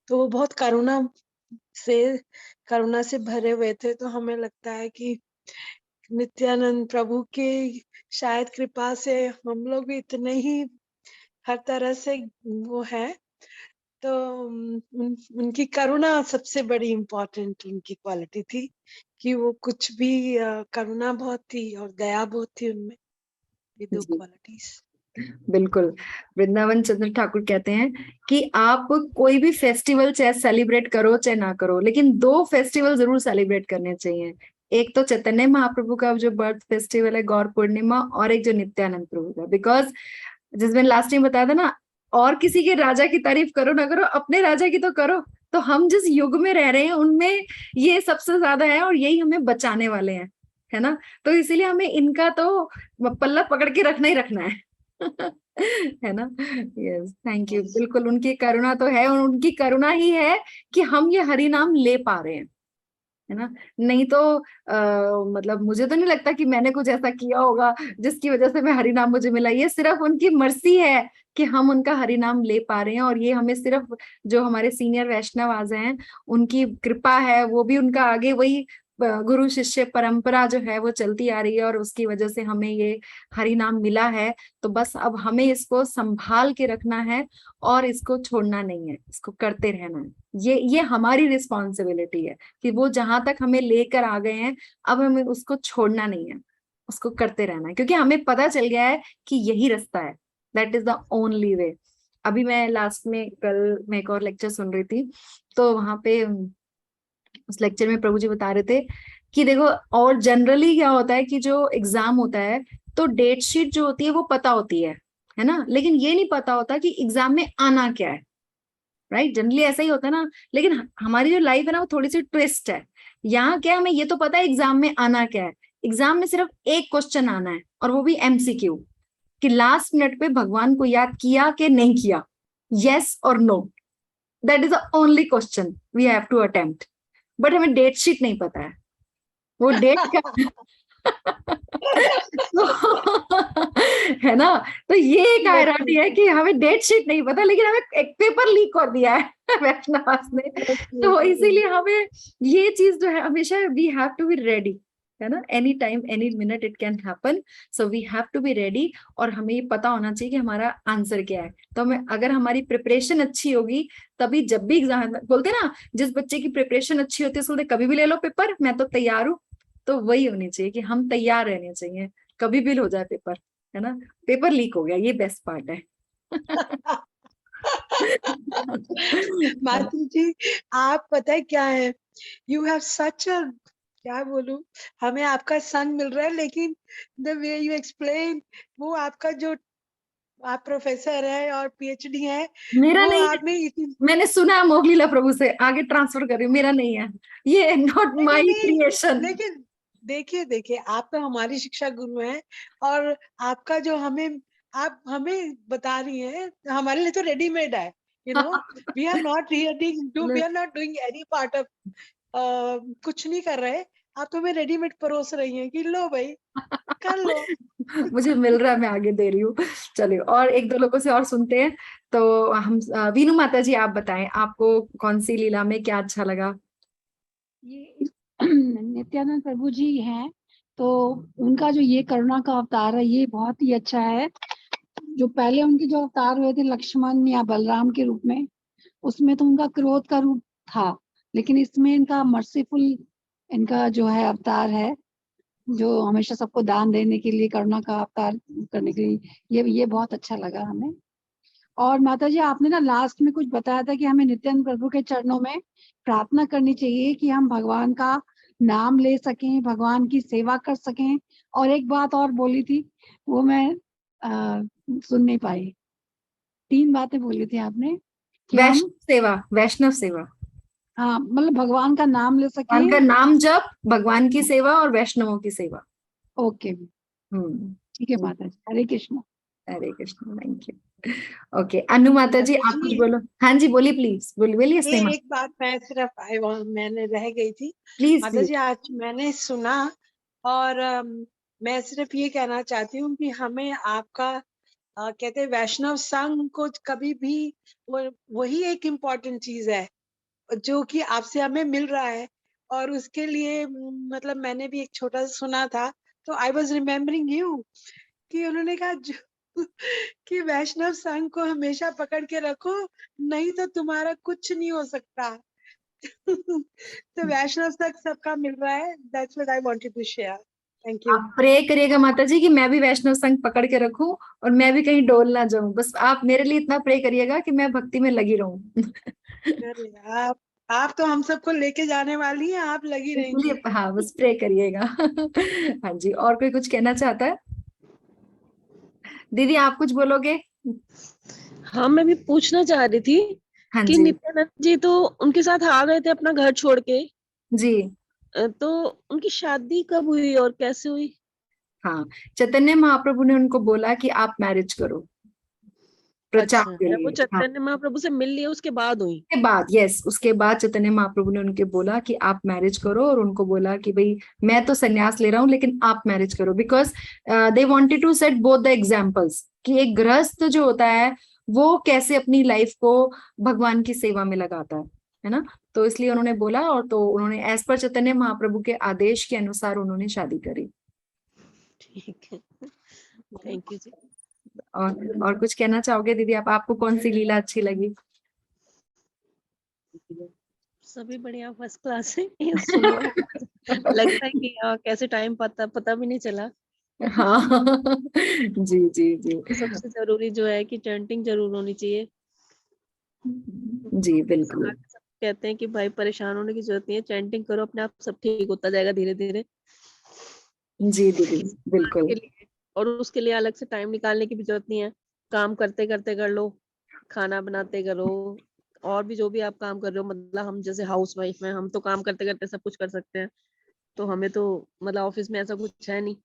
तो वो बहुत करुणा से भरे हुए थे। तो हमें लगता है कि नित्यानंद प्रभु के शायद कृपा से हम लोग भी इतने ही हर तरह से वो है। तो उनकी करुणा सबसे बड़ी इम्पोर्टेंट उनकी क्वालिटी थी, कि वो कुछ भी करुणा बहुत थी और दया बहुत थी उनमें, ये दो जी क्वालिटीज। बिल्कुल। वृंदावन चंद्र ठाकुर कहते हैं कि आप कोई भी फेस्टिवल चाहे सेलिब्रेट करो चाहे ना करो, लेकिन 2 फेस्टिवल जरूर सेलिब्रेट करने चाहिए। एक तो चैतन्य महाप्रभु का जो बर्थ फेस्टिवल है गौर पूर्णिमा, और एक जो नित्यानंद प्रभु का। बिकॉज जिस मैंने लास्ट टाइम बताया था ना, और किसी के राजा की तारीफ करो ना करो, अपने राजा की तो करो। तो हम जिस युग में रह रहे हैं उनमें ये सबसे ज्यादा है, और यही हमें बचाने वाले हैं, है ना। तो इसीलिए हमें इनका तो पल्ला पकड़ के रखना ही रखना है। है ना। Yes, thank you. बिल्कुल, उनकी करुणा तो है, और उनकी करुणा ही है कि हम ये हरि नाम ले पा रहे हैं, है ना। नहीं तो मतलब मुझे तो नहीं लगता कि मैंने कुछ ऐसा किया होगा जिसकी वजह से मैं हरि नाम मुझे मिला। ये सिर्फ उनकी मर्जी है कि हम उनका हरि नाम ले पा रहे हैं, और ये हमें सिर्फ जो हमारे सीनियर वैष्णव आज हैं उनकी कृपा है। वो भी उनका आगे वही गुरु शिष्य परंपरा जो है वो चलती आ रही है, और उसकी वजह से हमें ये हरि नाम मिला है। तो बस अब हमें इसको संभाल के रखना है, और इसको छोड़ना नहीं है, इसको करते रहना है। ये हमारी रिस्पॉन्सिबिलिटी है कि वो जहां तक हमें लेकर आ गए हैं, अब हमें उसको छोड़ना नहीं है, उसको करते रहना है, क्योंकि हमें पता चल गया है कि यही रास्ता है, that is the only way. अभी मैं लास्ट में कल मैं एक और लेक्चर सुन रही थी, तो वहां पे उस लेक्चर में प्रभु जी बता रहे थे कि देखो, और जनरली क्या होता है कि जो एग्जाम होता है तो डेट शीट जो होती है वो पता होती है ना, लेकिन ये नहीं पता होता कि एग्जाम में आना क्या है। राइट, जनरली ऐसा ही होता है ना। लेकिन हमारी जो लाइफ है ना वो थोड़ी सी ट्विस्ट है। यहाँ क्या है, हमें ये तो पता है एग्जाम में आना क्या है। एग्जाम में सिर्फ एक क्वेश्चन आना है, और वो भी एमसीक्यू, कि लास्ट मिनट पे भगवान को याद किया कि नहीं किया, यस और no. That is the only question we have to attempt. But हमें डेट शीट नहीं पता है, वो डेट का है ना। तो ये एक आयरनी है कि हमें डेट शीट नहीं पता, लेकिन हमें एक पेपर लीक कर दिया है वैष्णवास ने। तो इसीलिए हमें ये चीज जो है हमेशा we have to be ready, है ना। Any time any minute it can happen, so we have to be ready. और हमें ये पता होना चाहिए कि हमारा आंसर क्या है। तो हमें, अगर हमारी प्रिपरेशन अच्छी होगी, तभी जब भी एग्जाम, बोलते ना जिस बच्चे की प्रिपरेशन अच्छी होती है उसको कभी भी ले लो पेपर, मैं तो तैयार हूँ। तो वही होनी चाहिए कि हम तैयार रहने चाहिए, कभी भी हो जाए पेपर, है ना। पेपर लीक हो गया, ये बेस्ट पार्ट है। माधुरी जी, आप पता है क्या है, यू हैव सच अ, क्या बोलूं, हमें आपका सन मिल रहा है, लेकिन द वे यू एक्सप्लेन, वो आपका जो आप प्रोफेसर है और पीएचडी है, मेरा वो नहीं है, आपने मैंने सुना है मोगलीला प्रभु से, आगे ट्रांसफर कर रही हूँ, मेरा नहीं है, ये नॉट नहीं माई नहीं, क्रिएशन। लेकिन देखिए देखिए, आप तो हमारी शिक्षा गुरु हैं, और आपका जो आप हमें बता रही हैं, हमारे लिए तो रेडीमेड है, you know. We are not we are not doing any part of, कुछ नहीं कर रहे। आप तो हमें रेडीमेड परोस रही हैं कि लो भाई कर लो। मुझे मिल रहा है, मैं आगे दे रही हूँ। चलिए, और एक दो लोगों से और सुनते हैं। तो हम वीनू माता जी, आप बताएं आपको कौन सी लीला में क्या अच्छा लगा। ये नित्यानंद प्रभु जी हैं, तो उनका जो ये करुणा का अवतार है ये बहुत ही अच्छा है। जो पहले उनके जो अवतार हुए थे लक्ष्मण या बलराम के रूप में, उसमें तो उनका क्रोध का रूप था, लेकिन इसमें इनका मर्सीफुल, इनका जो है अवतार है, जो हमेशा सबको दान देने के लिए, करुणा का अवतार करने के लिए, ये बहुत अच्छा लगा हमें। और माता जी, आपने ना लास्ट में कुछ बताया था कि हमें नित्यानंद प्रभु के चरणों में प्रार्थना करनी चाहिए कि हम भगवान का नाम ले सकें, भगवान की सेवा कर सकें। और एक बात और बोली थी, वो मैं सुन नहीं पाई। 3 बातें बोली थी आपने कि हम, वैष्णव सेवा, वैष्णव सेवा, हाँ मतलब भगवान का नाम ले भगवान का सकें। नाम जप, भगवान की सेवा और वैष्णवों की सेवा। ओके, ठीक है माता जी, हरे कृष्ण। हरे कृष्ण, थैंक यू। ओके, अनु माता जी माता आप कुछ जी, बोलो। हाँ जी, बोलिए प्लीज, बोलिए स्नेहा। एक बात मैं सिर्फ मैंने रह गई थी। प्लीज माता प्लीज। जी, आज मैंने सुना और मैं सिर्फ ये कहना चाहती हूँ कि हमें आपका कहते हैं वैष्णव संघ को कभी भी वही एक इम्पोर्टेंट चीज है जो कि आपसे हमें मिल रहा है। और उसके लिए मतलब मैंने भी एक छोटा सा सुना था, तो आई वॉज रिमेम्बरिंग यू कि उन्होंने कहा कि वैष्णव संघ को हमेशा पकड़ के रखो, नहीं तो तुम्हारा कुछ नहीं हो सकता। तो वैष्णव संघ सबका मिल रहा है। That's what I wanted to share. Thank you. आप प्रे करिएगा माता जी कि मैं भी वैष्णव संघ पकड़ के रखूं और मैं भी कहीं डोल ना जाऊं। बस आप मेरे लिए इतना प्रे करिएगा कि मैं भक्ति में लगी रहूं। अरे आप तो हम सबको लेके जाने वाली हैं, आप लगी रहेंगी। इसलिए हाँ, बस प्रे करिएगा। हाँ जी, और कोई कुछ कहना चाहता है? दीदी आप कुछ बोलोगे? हाँ, मैं भी पूछना चाह रही थी हाँ कि जी नित्यानंद जी तो उनके साथ आ गए थे अपना घर छोड़ के, जी। तो उनकी शादी कब हुई और कैसे हुई? हाँ, चैतन्य महाप्रभु ने उनको बोला कि आप मैरिज करो प्रचार अच्छा, के वो लिए। हाँ, चैतन्य महाप्रभु से मिल लिए उसके बाद हुई? उसके बाद, यस, उसके बाद चैतन्य महाप्रभु ने उनके बोला कि आप मैरिज करो, और उनको बोला कि भाई मैं तो संन्यास ले रहा हूँ लेकिन आप मैरिज करो, because they wanted to set both the examples कि एक गृहस्थ जो होता है वो कैसे अपनी लाइफ को भगवान की सेवा में लगाता है ना। तो इसलिए उन्होंने बोला, और तो उन्होंने एज पर चैतन्य महाप्रभु के आदेश के अनुसार उन्होंने शादी करी। ठीक है, थैंक यू जी। और कुछ कहना चाहोगे दीदी आप? आपको कौन सी लीला अच्छी लगी? सभी बढ़िया, फर्स्ट क्लास है। ये सुनो लगता है कि कैसे टाइम पता भी नहीं चला। हाँ। जी जी जी सबसे जरूरी जो है कि चैंटिंग जरूर होनी चाहिए। जी बिल्कुल। आगे सब कहते हैं कि भाई परेशान होने की जरूरत नहीं है, चैंटिंग करो, अपने आप सब ठीक होता जाएगा धीरे धीरे। जी दीदी बिल्कुल। के लिए और उसके लिए अलग से टाइम निकालने की भी जरूरत नहीं है, काम करते करते कर लो, खाना बनाते करो, और भी जो भी आप काम कर रहे हो, मतलब हम जैसे हाउस वाइफ में हम तो काम करते करते सब कुछ कर सकते हैं। तो हमें तो मतलब ऑफिस में ऐसा कुछ है नहीं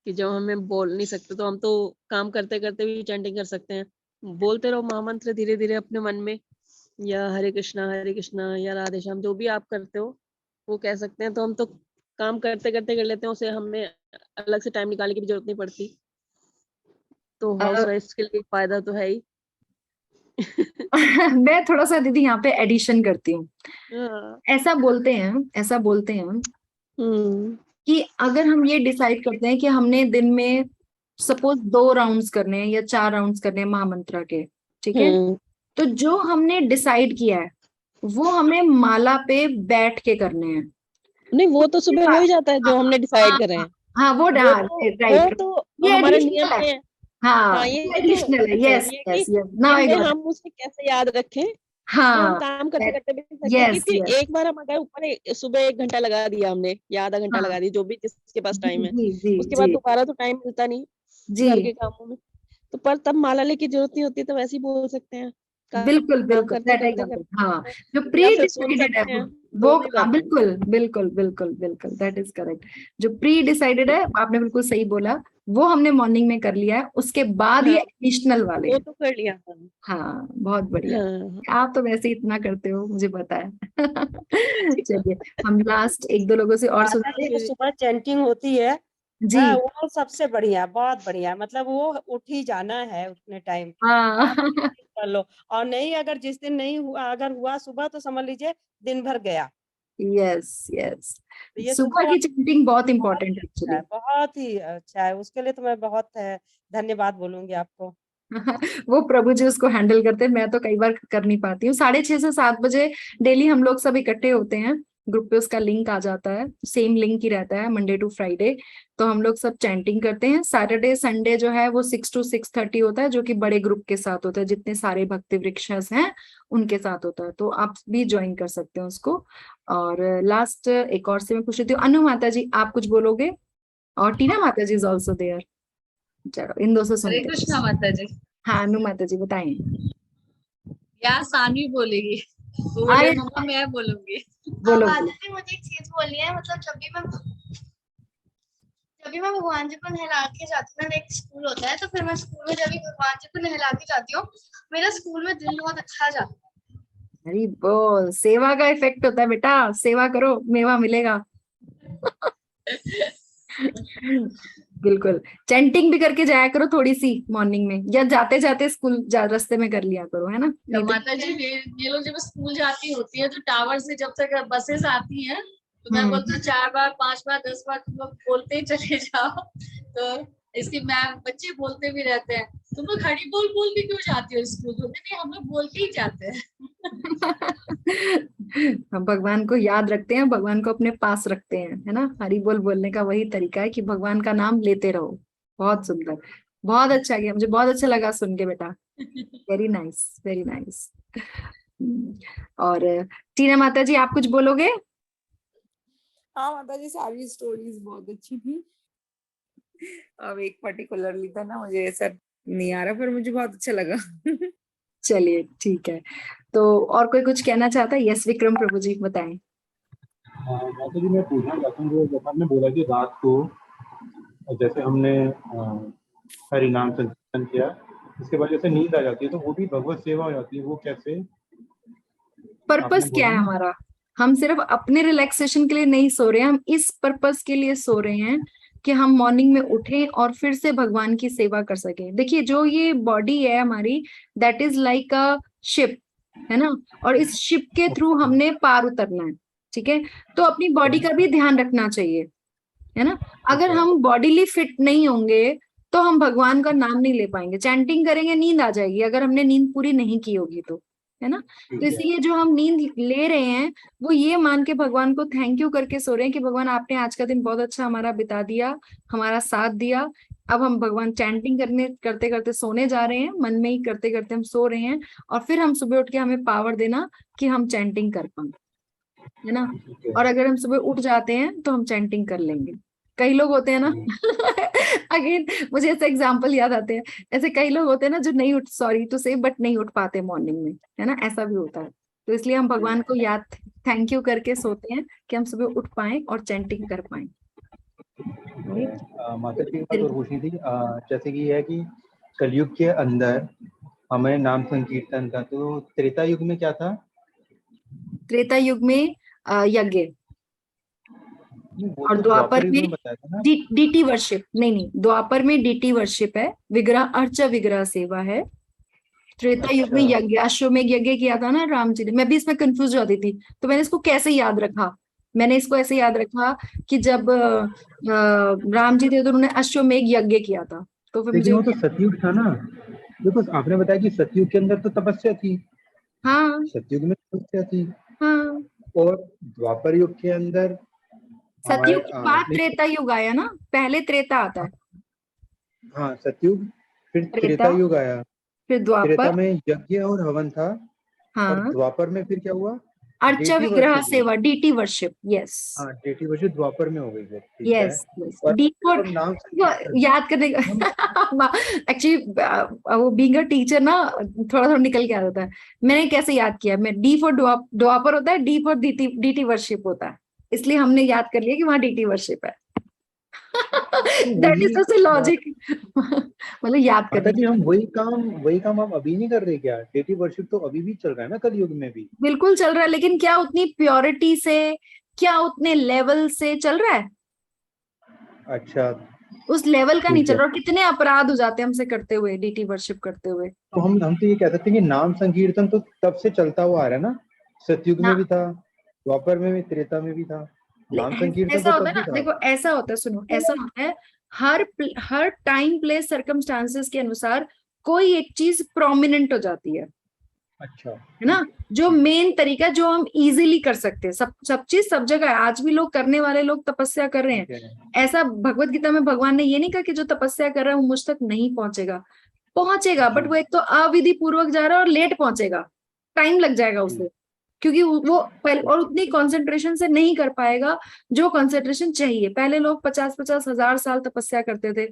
कि जो हमें बोल नहीं सकते, तो हम तो काम करते करते भी चैंटिंग कर सकते हैं। बोलते रहो महामंत्र धीरे धीरे अपने मन में, या हरे कृष्णा या राधे श्याम, जो भी आप करते हो वो कह सकते हैं। तो हम तो काम करते करते कर लेते हैं, उसे हमें अलग से टाइम निकालने की भी जरूरत नहीं पड़ती। तो हाउस वाइफ के लिए फायदा तो है ही। मैं थोड़ा सा दीदी यहाँ पे एडिशन करती हूँ। हाँ। ऐसा बोलते हैं कि अगर हम ये डिसाइड करते हैं कि हमने दिन में सपोज 2 राउंड्स करने हैं या 4 राउंड्स करने हैं महामंत्र के, ठीक है, तो जो हमने डिसाइड किया है वो हमें माला पे बैठ के करने हैं। नहीं, वो तो सुबह हो ही जाता है जो हमने डिसाइड करे हैं। हाँ वो राइट, तो ये हमारे एडिशनल नियम है। में है। हाँ ये ये तो एडिशनल है। अच्छा, यस ये यस कि यस, नाउ आई दिन में गॉट। हम उसे कैसे याद रखें, तो हम हाँ काम करते करते भी कर सकते हैं। यस क्योंकि यस। एक बार हम अगर ऊपर सुबह 1 घंटा लगा दिया हमने या आधा घंटा हाँ लगा दिया, जो भी जिसके पास टाइम जी है, जी जी उसके बाद जी दोबारा तो टाइम मिलता नहीं जी। घर के कामों में। तो पर तब माला लेके जरूरत नहीं होती, तो वैसे ही बोल सकते हैं, बिल्कुल काम बिल्कुल, करते दैट आई करते गॉट करते इट। हाँ, करते, जो या प्री फिर सुन डिसाइडेड है सकते हैं, वो, दोनों ही हाँ बात है। बिल्कुल बिल्कुल बिल्कुल बिल्कुल, दैट इज करेक्ट। जो प्री डिसाइडेड है आपने बिल्कुल सही बोला, वो हमने मॉर्निंग में कर लिया है, उसके बाद ये हाँ, एडिशनल वाले वो हैं। तो कर लिया था। हाँ बहुत बढ़िया, हाँ, आप तो वैसे ही इतना करते हो मुझे पता है। चलिए, हम लास्ट 1-2 लोगों से और माता जी सुनते की हैं। सुबह चैंटिंग होती है। जी हाँ, वो सबसे बढ़िया, बहुत बढ़िया, मतलब वो उठ ही जाना है उतने टाइम, हाँ। आप कर लो। और नहीं, अगर जिस दिन नहीं हुआ, अगर हुआ सुबह, तो समझ लीजिए दिन भर गया। यस यस, तो ये सुबह सुबह की चैंटिंग बहुत बहुत इंपॉर्टेंट ही है अच्छा है, एक्चुअली। बहुत ही अच्छा है। उसके लिए तो मैं बहुत धन्यवाद बोलूंगी आपको। वो प्रभु जी उसको हैंडल करते हैं, मैं तो कई बार कर नहीं पाती हूँ। 6:30 से 7 बजे डेली हम लोग सब इकट्ठे होते हैं, ग्रुप पे उसका लिंक आ जाता है, सेम लिंक ही रहता है मंडे टू फ्राइडे। तो हम लोग सब चैंटिंग करते हैं। सैटरडे संडे जो है वो 6 to 6:30 होता है, जो कि बड़े ग्रुप के साथ होता है, जितने सारे भक्ति वृक्षस हैं उनके साथ होता है। तो आप भी ज्वाइन कर सकते हैं उसको। और लास्ट एक और से मैं पूछ रही हूँ, अनु माता जी आप कुछ बोलोगे? और टीना माता जी इज ऑल्सो देयर। चलो इन दो से हरे सुनते हैं। कृष्णा माता जी। हाँ अनु माता जी बताएं। यार सानवी बोलेगी, वो बोले अरे मम्मा मैं बोलूंगी। बोलो माता बोलो। जी मुझे एक चीज बोलनी है, मतलब जब भी मैं जब भी मैं भगवान जी को नहला के जाती हूँ, मेरा एक स्कूल होता है, तो फिर मैं स्कूल में जब भी भगवान जी को नहला के जाती हूँ, मेरा स्कूल में दिल बहुत अच्छा जाता है। अरे बोल, सेवा का इफेक्ट होता है बेटा, सेवा करो मेवा मिलेगा। बिल्कुल, चैंटिंग भी करके जाया करो थोड़ी सी मॉर्निंग में, या जाते जाते स्कूल रास्ते में कर लिया करो, है ना। नहीं तो माता जी ये लोग जब स्कूल जाती होती है तो टावर से जब तक बसेस आती हैं तो मैं बोलती हूँ 4 बार 5 बार 10 बार तुम लोग बोलते ही चले जाओ। तो इसके मैम बच्चे बोलते भी रहते हैं, तुम लोग हरी बोल बोल के क्यों जाती हो स्कूल? बोलते नहीं, हम लोग बोल के ही जाते हैं। हम भगवान को याद रखते हैं, भगवान को अपने पास रखते हैं, है ना। हरि बोल बोलने का वही तरीका है कि भगवान का नाम लेते रहो। बहुत सुंदर, बहुत अच्छा किया, मुझे बहुत अच्छा लगा सुन के बेटा। Very nice, very nice. और टीना माता जी, आप कुछ बोलोगे? हाँ माता जी, सारी स्टोरीज बहुत अच्छी थी। अब एक पर्टिकुलरली था ना, मुझे ऐसा नहीं आ रहा, पर मुझे बहुत अच्छा लगा। चलिए ठीक है, तो और कोई कुछ कहना चाहता है? यस विक्रम प्रभु जी, बताएं। माता जी, मैं पूछना चाहता हूँ, जैसा आपने बोला कि रात को जैसे हमने हरि नाम संकीर्तन किया, इसके बाद जैसे नींद आ जाती है, तो वो भी भगवत सेवा हो जाती है, वो कैसे? पर्पस क्या है हमारा? हम सिर्फ अपने रिलैक्सेशन के लिए नहीं सो रहे हैं, हम इस पर्पस के लिए सो रहे हैं कि हम मॉर्निंग में उठें और फिर से भगवान की सेवा कर सके। देखिए, जो ये बॉडी है हमारी, that is like a ship, है ना, और इस शिप के थ्रू हमने पार उतरना है, ठीक है। तो अपनी बॉडी का भी ध्यान रखना चाहिए, है ना। अगर हम बॉडीली फिट नहीं होंगे तो हम भगवान का नाम नहीं ले पाएंगे। चैंटिंग करेंगे, नींद आ जाएगी अगर हमने नींद पूरी नहीं की होगी तो, है ना। तो इसलिए जो हम नींद ले रहे हैं वो ये मान के भगवान को थैंक यू करके सो रहे हैं कि भगवान आपने आज का दिन बहुत अच्छा हमारा बिता दिया, हमारा साथ दिया। अब हम भगवान चैंटिंग करते करते सोने जा रहे हैं, मन में ही करते करते हम सो रहे हैं, और फिर हम सुबह उठ के हमें पावर देना कि हम चैंटिंग कर पाए, है ना। और अगर हम सुबह उठ जाते हैं तो हम चैंटिंग कर लेंगे। कई लोग होते हैं ना अगेन मुझे ऐसे एग्जांपल याद आते हैं, ऐसे कई लोग होते हैं ना जो नहीं उठ, सॉरी टू से, बट नहीं उठ पाते मॉर्निंग में, है ना, ऐसा भी होता है। तो इसलिए हम भगवान को याद, थैंक यू करके सोते हैं कि हम सुबह उठ पाए और चैंटिंग कर पाए। माता जी, एक बात और पूछनी थी, जैसे कि है कि कलयुग के अंदर हमें नाम संकीर्तन का, तो त्रेता युग में क्या था? त्रेता युग में यज्ञ, और द्वापर में डीटी वर्शिप। नहीं, द्वापर में डीटी वर्शिप है, विग्रह अर्च विग्रह सेवा है। त्रेता युग में यज्ञ, अश्वमेघ यज्ञ किया था ना राम जी ने। मैं भी इसमें कंफ्यूज हो जाती थी, तो मैंने इसको कैसे याद रखा, मैंने इसको ऐसे याद रखा कि जब राम जी थे तो उन्होंने अश्वमेघ यज्ञ किया था, तो फिर मुझे वो तो सतयुग था ना। देखो, आपने बताया कि सतयुग के अंदर तो तपस्या थी। हाँ, सतयुग में तपस्या थी। हाँ, और द्वापर युग के अंदर, सतयुग के बाद त्रेता युग आया ना, पहले त्रेता आता है। हाँ, सतयुग, फिर त्रेता युग आया, फिर द्वापर। त्रेता में यज्ञ और हवन था। हाँ। और द्वापर में फिर क्या हुआ? अर्चा विग्रह सेवा, डीटी वर्शिप। यस, हाँ, डीटी वर्शिप द्वापर में हो गई है। यस, डी फॉर नाम याद करने का एक्चुअली वो बीइंग अ टीचर ना थोड़ा थोड़ा निकल के आ जाता है। मैंने कैसे याद किया, मैं डी फॉर द्वापर होता है, डी फॉर डीटी वर्शिप होता है, इसलिए हमने याद कर लिया कि वहां डीटी वर्शिप है। That is just logic. मतलब याद करने जी, हम वही काम हम अभी नहीं कर रहे क्या? डीटी वर्शिप तो अभी भी चल रहा है ना, कलयुग में भी बिल्कुल चल रहा है, लेकिन क्या उतनी प्योरिटी से, क्या उतने लेवल से चल रहा है? अच्छा, उस लेवल का नहीं चल रहा। कितने अपराध हो जाते हैं हमसे करते हुए, डीटी वर्शिप करते हुए। तो हम तो ये कह सकते हैं कि नाम संकीर्तन तो तब से चलता हुआ आ रहा है ना, सतयुग में भी था, द्वापर में भी, त्रेता में भी था। नाम संकीर्तन ऐसा तो होता है ना, देखो ऐसा होता है, सुनो, ऐसा होता है, हर टाइम प्लेस सर्कमस्टांसेस के अनुसार कोई एक चीज प्रोमिनेंट हो जाती है। अच्छा, है ना, जो मेन तरीका जो हम इजीली कर सकते हैं, सब चीज सब जगह है। आज भी लोग करने वाले लोग तपस्या कर रहे हैं। ऐसा भगवत गीता में भगवान ने ये नहीं कहा कि जो तपस्या कर रहा है वो मुझ तक नहीं पहुंचेगा, बट वो एक तो अविधि पूर्वक जा रहा है और लेट पहुंचेगा, टाइम लग जाएगा उसे, क्योंकि वो पहले और उतनी कंसंट्रेशन से नहीं कर पाएगा जो कंसंट्रेशन चाहिए। पहले लोग 50-50 हजार साल तपस्या करते थे,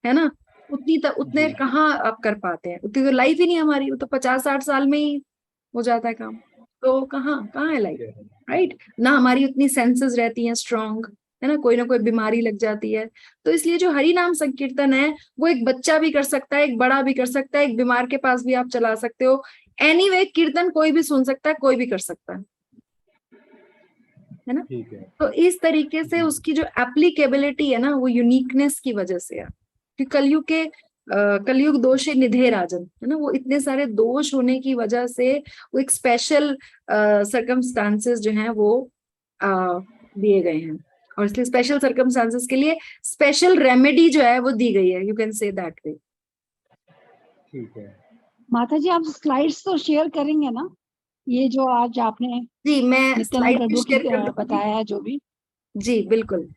है ना, उतने कहाँ आप कर पाते हैं, उतनी तो लाइफ ही नहीं हमारी, वो तो 50-60 साल में ही हो जाता है काम, तो कहाँ है लाइफ, राइट ना। हमारी उतनी सेंसेस रहती हैं स्ट्रॉन्ग, है ना, कोई ना कोई बीमारी लग जाती है। तो इसलिए जो हरि नाम संकीर्तन है वो एक बच्चा भी कर सकता है, एक बड़ा भी कर सकता है, एक बीमार के पास भी आप चला सकते हो। एनीवे कीर्तन कोई भी सुन सकता है, कोई भी कर सकता है ना। ठीक है। तो इस तरीके से उसकी जो एप्लीकेबिलिटी है ना वो यूनिकनेस की वजह से है, कि कलयुग दोषे निधे राजन, है ना, वो इतने सारे दोष होने की वजह से वो एक स्पेशल सर्कमस्टांसेस जो हैं वो दिए गए हैं, और इसलिए स्पेशल सर्कमस्टांसेस के लिए स्पेशल रेमेडी जो है वो दी गई है, you can say that way. ठीक है माता जी, आप स्लाइड्स तो शेयर करेंगे ना, ये जो आज आपने जी मैं नित्यानंद स्लाइड प्रभु शेयर की कर दूंगी। बताया है जो भी। जी बिल्कुल।